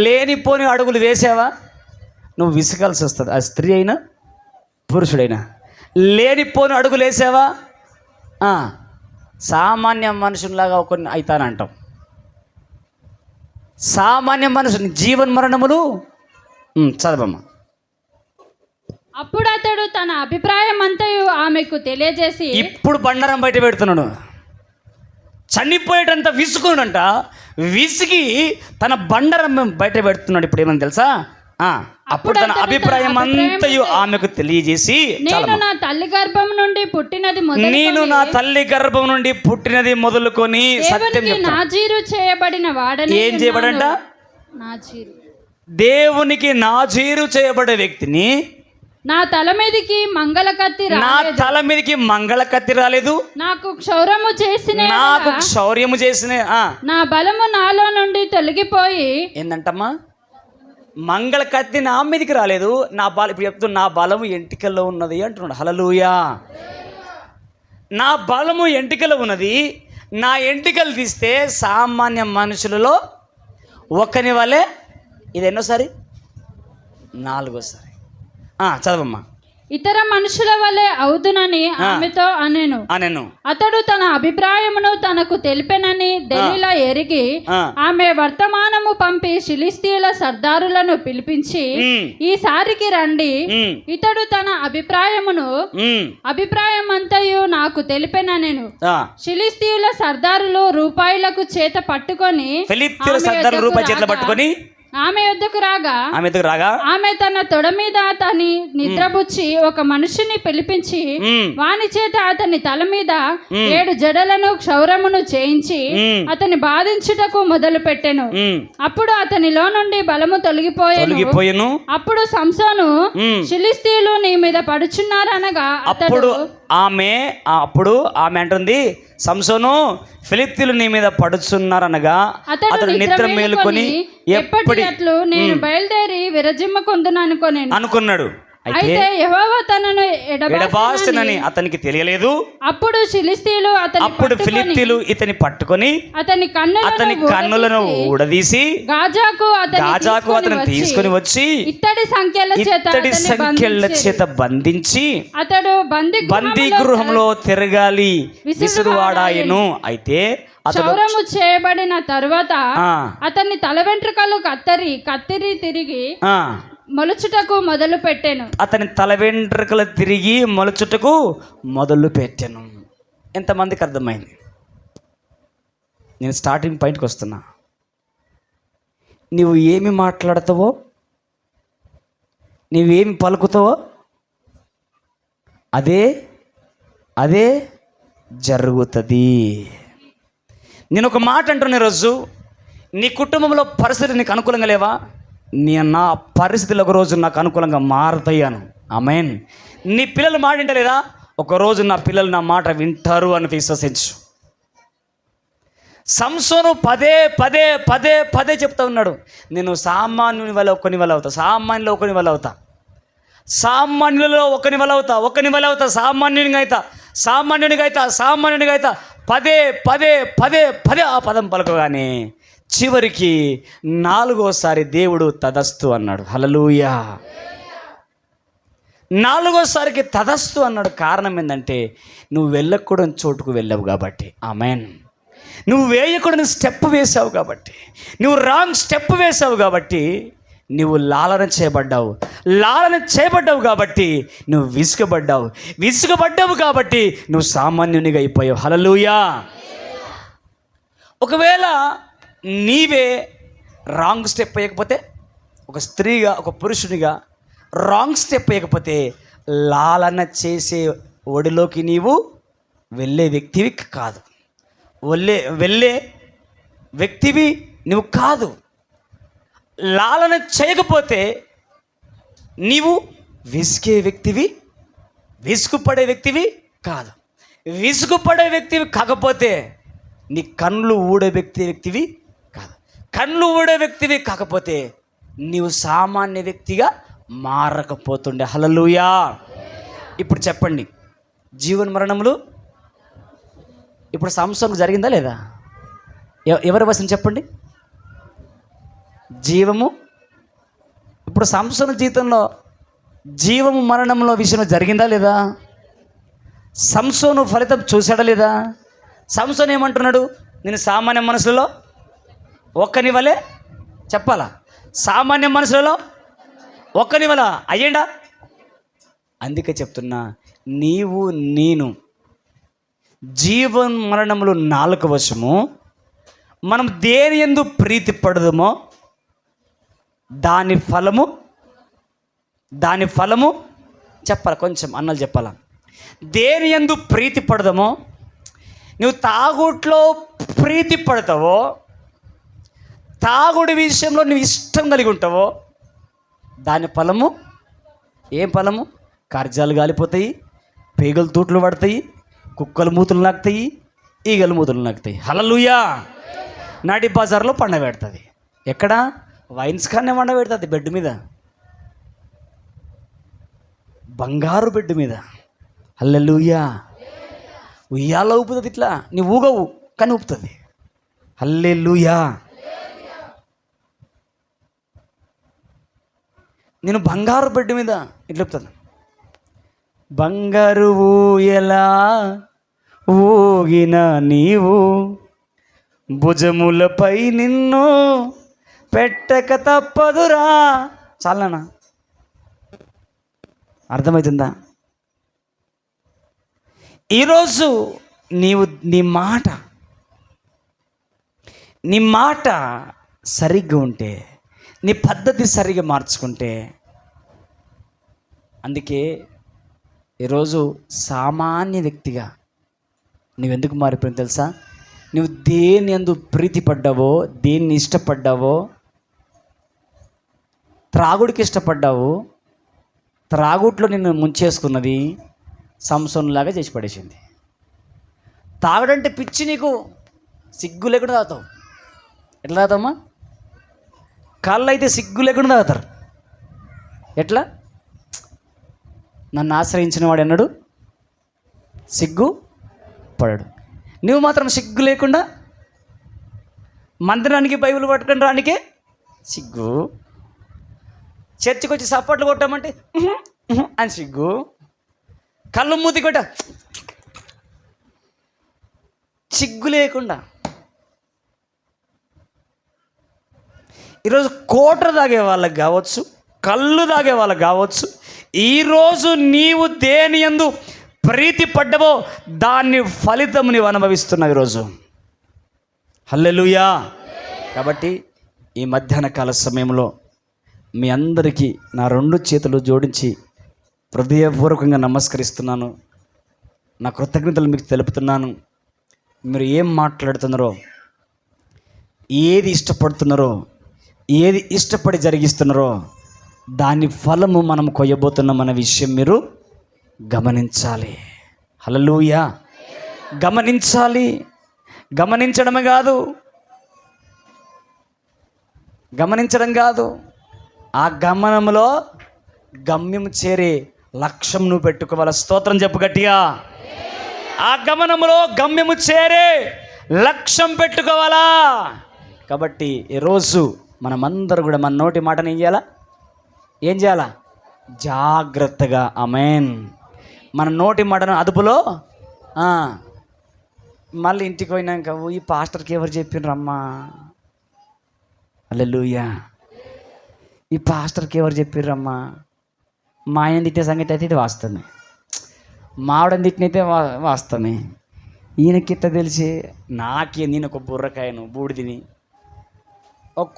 లేనిపోని అడుగులు వేసావా నువ్వు విసుకాల్సి వస్తుంది. అది స్త్రీ అయినా పురుషుడైనా. లేనిపోని అడుగులు వేసావా సామాన్య మనుషునిలాగా కొన్ని అవుతానంటాం. సామాన్య మనుషుని జీవన్ మరణములు. చదవమ్మా. అప్పుడు అతడు తన అభిప్రాయం అంతయు ఆమెకు తెలియజేసి, ఇప్పుడు బండారం బయట పెడుతున్నాడు. చనిపోయేటంత విసుకునంట, విసిగి తన బండారం బయట పెడుతున్నాడు. ఇప్పుడు ఏమని తెలుసా? అప్పుడు తన అభిప్రాయం అంతయు ఆమెకు తెలియజేసి, నేను నా తల్లి గర్భం నుండి పుట్టినది మొదలుకొని సత్యం నాజీరు చేయబడిన వాడని. ఏం చేయబడంట? దేవునికి నాజీరు చేయబడే వ్యక్తిని. నా తల మీదకి మంగళ కత్తి రాలేదు. నాకు క్షౌర్యము చేసిన నా బలము నాలో నుండి తొలగిపోయి. ఏందంటమ్మా? మంగళ కత్తి నా మీదకి రాలేదు, నా బలం, ఇప్పుడు చెప్తున్నా, నా బలము ఎంటికల్లో ఉన్నది అంటున్నాడు. హల్లెలూయా. నా బలము ఎంటికలో ఉన్నది. నా ఎంటికలు తీస్తే సామాన్య మనుషులలో ఒకని వలె. ఇది ఎన్నోసారి? 4వసారి. చదవమ్మా. ఇతర మనుషుల వలె అవుదునని ఆమెతో అనెను. అతడు తన అభిప్రాయమును తనకు తెలిపెనని దెలీలా ఎరిగి ఆమె వర్తమానము పంపి ఫిలిష్తీయుల సర్దారులను పిలిపించి, ఈసారికి రండి, ఇతడు తన అభిప్రాయమంతయు నాకు తెలిపెననెను. ఫిలిష్తీయుల సర్దారులు రూపాయలకు చేత పట్టుకొని ఆమె యొద్దకు రాగా ఆమె ఆమె తన తొడ మీద అతని నిద్రపుచ్చి ఒక మనుషుని పిలిపించి వాని చేత అతని తల మీద 7 జడలను క్షౌరమును చేయించి అతని బాధించుటకు మొదలు పెట్టెను. అప్పుడు అతనిలో నుండి బలము తొలగిపోయెను. అప్పుడు సంసోను ఫిలిష్తీయులు నీ మీద పడుచున్నారనగా అప్పుడు ఆమె అంటుంది, సంసోను ఫిలిష్తీయులు నీ మీద పడుచున్నారనగా అతడు నిద్ర మేలుకొని ఎప్పటి నేను బయలుదేరి విరజిమ్మకొందును అనుకున్నాడు. అయితే యెహోవా తనను ఎడబాస్తునని అతనికి తెలియలేదు. అప్పుడు ఫిలిష్తీయులు ఇతని పట్టుకొని అతని కన్నులను ఊడదీసి గాజాకు అతను తీసుకొని వచ్చి ఇత్తడి సంఖ్యల చేత బంధించి అతడు బందీ గృహంలో తిరగాలి విసురువాడాయను. అయితే క్షౌరము చేయబడిన తరువాత అతన్ని తల వెంట్రుకలు కత్తిరి తిరిగి మొలుచుటకు మొదలు పెట్టాను. అతని తల వెంట్రుకలు తిరిగి మొలుచుటకు మొదలు పెట్టాను. ఎంతమందికి అర్థమైంది? నేను స్టార్టింగ్ పాయింట్కి వస్తున్నా. నువ్వు ఏమి మాట్లాడతావో, నువ్వేమి పలుకుతావో అదే జరుగుతుంది. నేను ఒక మాట అంటున్నా, ఈరోజు నీ కుటుంబంలో పరిస్థితి నీకు అనుకూలంగా లేవా? నా పరిస్థితులు ఒకరోజు నాకు అనుకూలంగా మారుతాయను. ఆమేన్. నీ పిల్లలు మాట వింటలేదా? ఒకరోజు నా పిల్లలు నా మాట వింటారు అని విశ్వసించు. సంసోను పదే పదే పదే పదే చెప్తా ఉన్నాడు, నేను సామాన్యుని వల్ల ఒకని వల్ల అవుతా, సామాన్యులో ఒకని వల్ల అవుతా, సామాన్యులలో ఒకని వల్ల అవుతా, సామాన్యునిగా అవుతా. పదే పదే పదే పదే ఆ పదం పలకగానే చివరికి 4వసారి దేవుడు తదస్తు అన్నాడు. హల్లెలూయా. 4వసారికి తదస్తు అన్నాడు. కారణం ఏంటంటే నువ్వు వెళ్ళకూడని చోటుకు వెళ్ళావు కాబట్టి. ఆమేన్. నువ్వు వేయకూడని స్టెప్ వేసావు కాబట్టి, నువ్వు రాంగ్ స్టెప్ వేసావు కాబట్టి నువ్వు లాలన చేయబడ్డావు కాబట్టి నువ్వు విసుగబడ్డావు కాబట్టి నువ్వు సామాన్యునిగా అయిపోయావు. హల్లెలూయా. ఒకవేళ నీవే రాంగ్ స్టెప్ వేయకపోతే, ఒక స్త్రీగా ఒక పురుషునిగా రాంగ్ స్టెప్ వేయకపోతే లాలన చేసే ఒడిలోకి నీవు వెళ్ళే వ్యక్తివి కాదు. వెళ్ళే వ్యక్తివి నువ్వు కాదు. లాలన చేయకపోతే నీవు విసుగుపడే వ్యక్తివి కాదు. విసుగుపడే వ్యక్తివి కాకపోతే నీ కళ్ళు ఊడే వ్యక్తివి కాదు. కళ్ళు ఊడే వ్యక్తివి కాకపోతే నీవు సామాన్య వ్యక్తిగా మారకపోతుండే. హల్లెలూయా. ఇప్పుడు చెప్పండి, జీవన మరణములు ఇప్పుడు సంసోనుకు జరిగిందా లేదా? ఎవరి వశం చెప్పండి? జీవము. ఇప్పుడు సంసోను జీవితంలో జీవము మరణంలో విషయంలో జరిగిందా లేదా? సంసోను ఫలితం చూశాడా లేదా? సంసోను ఏమంటున్నాడు? నేను సామాన్య మనుషులలో ఒక్కని వలె చెప్పాలా? సామాన్య మనుషులలో ఒక్కని వలె అయ్యిండా? అందుకే చెప్తున్నా, నేను జీవన మరణములు 4 వశము. మనం దేని యందు ప్రీతి పడదుమో దాని ఫలము చెప్పాలి. కొంచెం అన్నలు చెప్పాలా? దేని యందు ప్రీతి పడదామో, నువ్వు తాగుట్లో ప్రీతి పడతావో, తాగుడి విషయంలో నువ్వు ఇష్టం కలిగి ఉంటావో దాని ఫలము ఏం ఫలము? కర్జాలు గాలిపోతాయి, పేగలు తూట్లు పడతాయి, కుక్కలు మూతులు నాకుతాయి, ఈగలు మూతులు నాకుతాయి. హల్లెలూయా. నాటి బజార్లో పండబెడుతుంది. ఎక్కడ? వైన్స్ ఖానే పండబెడుతుంది. బెడ్ మీద, బంగారు బెడ్ మీద. హల్లెలూయా. ఉయ్యాల ఊపుతుంది. ఇట్లా నీ ఊగవు కానీ ఊపుతుంది. హల్లెలూయా. నేను బంగారు బెడ్ మీద ఇట్లా ఊపుతాను. బంగారు ఊయలా ఊగిన నీవు భుజములపై నిన్ను పెట్టక తప్పదురా. చాలనా? అర్థమవుతుందా? ఈరోజు నీ మాట సరిగ్గా ఉంటే, నీ పద్ధతి సరిగా మార్చుకుంటే. అందుకే ఈరోజు సామాన్య వ్యక్తిగా నువ్వెందుకు మారిపోయింది తెలుసా? నువ్వు దేని యందు ప్రీతి పడ్డావో, దేన్ని ఇష్టపడ్డావో, త్రాగుడికి ఇష్టపడ్డావు, త్రాగుట్లో నిన్ను ముంచేసుకున్నది సంసోనులాగా చేసి పడేసింది. తాగడంటే పిచ్చి, నీకు సిగ్గు లేకుండా తాగుతావు. ఎట్లా తాగుతామా? కళ్ళు అయితే సిగ్గు లేకుండా తాగుతారు. ఎట్లా? నన్ను ఆశ్రయించిన వాడు అన్నాడు సిగ్గు పడడు. నువ్వు మాత్రం సిగ్గు లేకుండా మందిరానికి బైబిల్ పట్టుకుని రానికే సిగ్గు, చర్చికి వచ్చి సపోర్ట్లు కొట్టామంటే అని సిగ్గు, కళ్ళు మూతి కొట్ట సిగ్గు లేకుండా. ఈరోజు కోటర్ తాగే వాళ్ళకి కావచ్చు, కళ్ళు తాగే వాళ్ళకి కావచ్చు, ఈరోజు నీవు దేని యందు ప్రీతి పడ్డవో దాన్ని ఫలితం నీవు అనుభవిస్తున్నావు ఈరోజు. హల్లెలూయా. కాబట్టి ఈ మధ్యాహ్న కాల సమయంలో మీ అందరికీ నా 2 చేతులు జోడించి హృదయపూర్వకంగా నమస్కరిస్తున్నాను. నా కృతజ్ఞతలు మీకు తెలుపుతున్నాను. మీరు ఏం మాట్లాడుతున్నారో, ఏది ఇష్టపడుతున్నారో, ఏది ఇష్టపడి జరిగిస్తున్నారో దాని ఫలము మనం కొయ్యబోతున్నాం అన్న విషయం మీరు గమనించాలి. హల్లెలూయా. గమనించాలి. గమనించడమే కాదు, గమనించడం కాదు, ఆ గమనంలో గమ్యం చేరే లక్ష్యం నువ్వు పెట్టుకోవాలి. స్తోత్రం చెప్పు గట్టిగా. ఆ గమనంలో గమ్యము చేరే లక్ష్యం పెట్టుకోవాలా. కాబట్టి ఈరోజు మనమందరూ కూడా మన నోటి మాటను ఏం చేయాలా? జాగ్రత్తగా. ఆమేన్. మన నోటి మాటను అదుపులో. మళ్ళీ ఇంటికి పోయినాక ఈ పాస్టర్కి ఎవరు చెప్పిర్రమ్మా? హల్లెలూయా. ఈ పాస్టర్కి ఎవరు చెప్పిర్రమ్మా? మా ఆయన తిట్టే సంగతి అయితే ఇది వాస్తవమే, మావిడని తిట్టినైతే వాస్తవమే. ఈయనకిట్ట తెలిసి నాకే, నేను ఒక బుర్రకాయను బూడిదిని, ఒక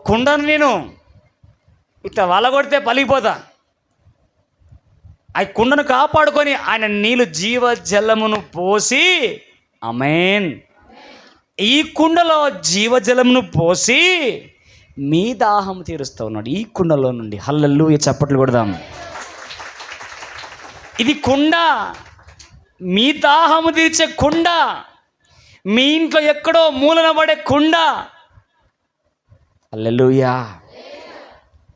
కుండను నేను ఇట్లా వలగొడితే పలిగిపోతా. ఆ కుండను కాపాడుకొని ఆయన నీళ్ళు జీవజలమును పోసి, ఆమేన్, ఈ కుండలో జీవజలమును పోసి మీ దాహం తీరుస్తూ ఉన్నాడు ఈ కుండలో నుండి. హల్లెలూయా. చప్పట్లు కొడదాం. ఇది కుండ, మీ దాహము తీర్చే కుండ, మీ ఇంట్లో ఎక్కడో మూలన పడే కుండ. హల్లెలూయా.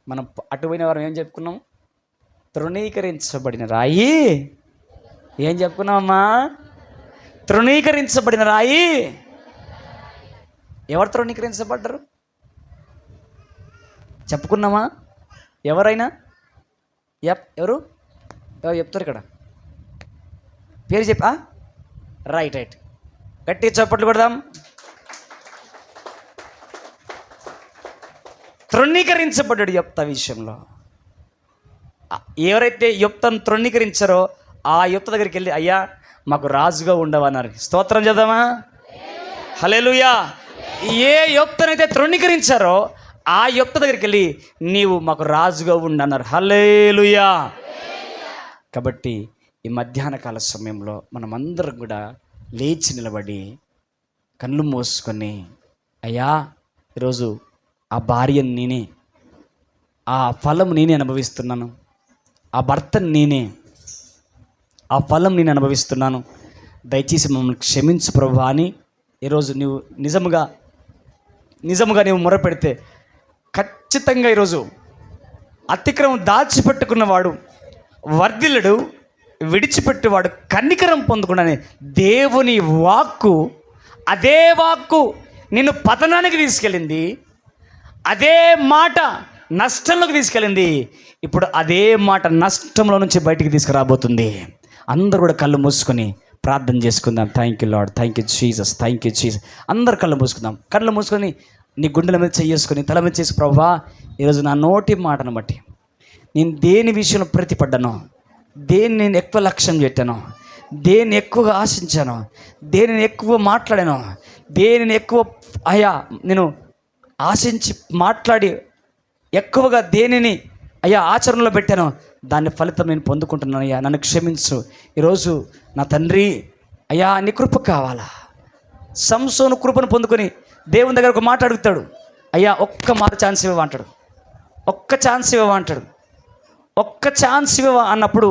మనం అటుపోయిన వారం ఏం చెప్పుకున్నాం? తృణీకరించబడిన రాయి. ఏం చెప్పుకున్నామమ్మా? తృణీకరించబడిన రాయి. ఎవరు తృణీకరించబడ్డారు చెప్పుకున్నామా? ఎవరైనా ఎవరు చెప్తారు ఇక్కడ? పేరు చెప్పా? రైట్. గట్టి చప్పట్లు కొడదాం. తృణీకరించబడ్డాడు యొప్తా విషయంలో. ఎవరైతే యొప్తాను తృణీకరించారో ఆ యొప్తా దగ్గరికి వెళ్ళి, అయ్యా మాకు రాజుగా ఉండవన్నారు. స్తోత్రం చేద్దామా? హల్లెలూయా. ఏ యొప్తానైతే తృణీకరించారో ఆ యొప్తా దగ్గరికి వెళ్ళి నీవు మాకు రాజుగా ఉండన్నారు. హల్లెలూయా. కాబట్టి ఈ మధ్యాహ్న కాల సమయంలో మనమందరం కూడా లేచి నిలబడి కళ్ళు మూసుకొని, అయ్యా ఈరోజు ఆ భార్యను నేనే, ఆ ఫలం నేనే అనుభవిస్తున్నాను, ఆ భర్తను నేనే, ఆ ఫలం నేను అనుభవిస్తున్నాను, దయచేసి మమ్మల్ని క్షమించు ప్రభువా అని ఈరోజు నువ్వు నిజముగా నువ్వు మొరపెడితే ఖచ్చితంగా ఈరోజు అతిక్రమం దాచిపెట్టుకున్నవాడు వర్ధిల్లుడు, విడిచిపెట్టేవాడు కన్నికరం పొందుకున్నానే. దేవుని వాక్కు, అదే వాక్కు నిన్ను పతనానికి తీసుకెళ్ళింది, అదే మాట నష్టంలోకి తీసుకెళ్ళింది. ఇప్పుడు అదే మాట నష్టంలో నుంచి బయటికి తీసుకురాబోతుంది. అందరూ కూడా కళ్ళు మూసుకొని ప్రార్థన చేసుకుందాం. Thank you lord, thank you Jesus, thank you Jesus. అందరు కళ్ళు మూసుకుందాం. కళ్ళు మూసుకొని నీ గుండెల మీద చేసుకొని తల మీద చేసి, ప్రభువా ఈరోజు నా నోటి మాటను బట్టి నేను దేని విషయంలో ప్రతిపడ్డానో, దేన్ని నేను ఎక్కువ లక్ష్యం పెట్టానో, దేన్ని ఎక్కువగా ఆశించాను, దేనిని ఎక్కువ మాట్లాడాను, దేనిని ఎక్కువ అయ్యా నేను ఆశించి మాట్లాడి ఎక్కువగా దేనిని అయ్యా ఆచరణలో పెట్టాను, దాని ఫలితం నేను పొందుకుంటున్నాను. అయ్యా నన్ను క్షమించు. ఈరోజు నా తండ్రి అయ్యా నీ కృప కావాలా. సంసోను కృపను పొందుకొని దేవుని దగ్గర ఒక మాట అడుగుతాడు. అయ్యా ఒక్క మాట ఛాన్స్ ఇవ్వ అంటాడు. ఒక్క ఛాన్స్ ఇవ్వ అంటాడు. ఒక్క ఛాన్స్ ఇవ్వ అన్నప్పుడు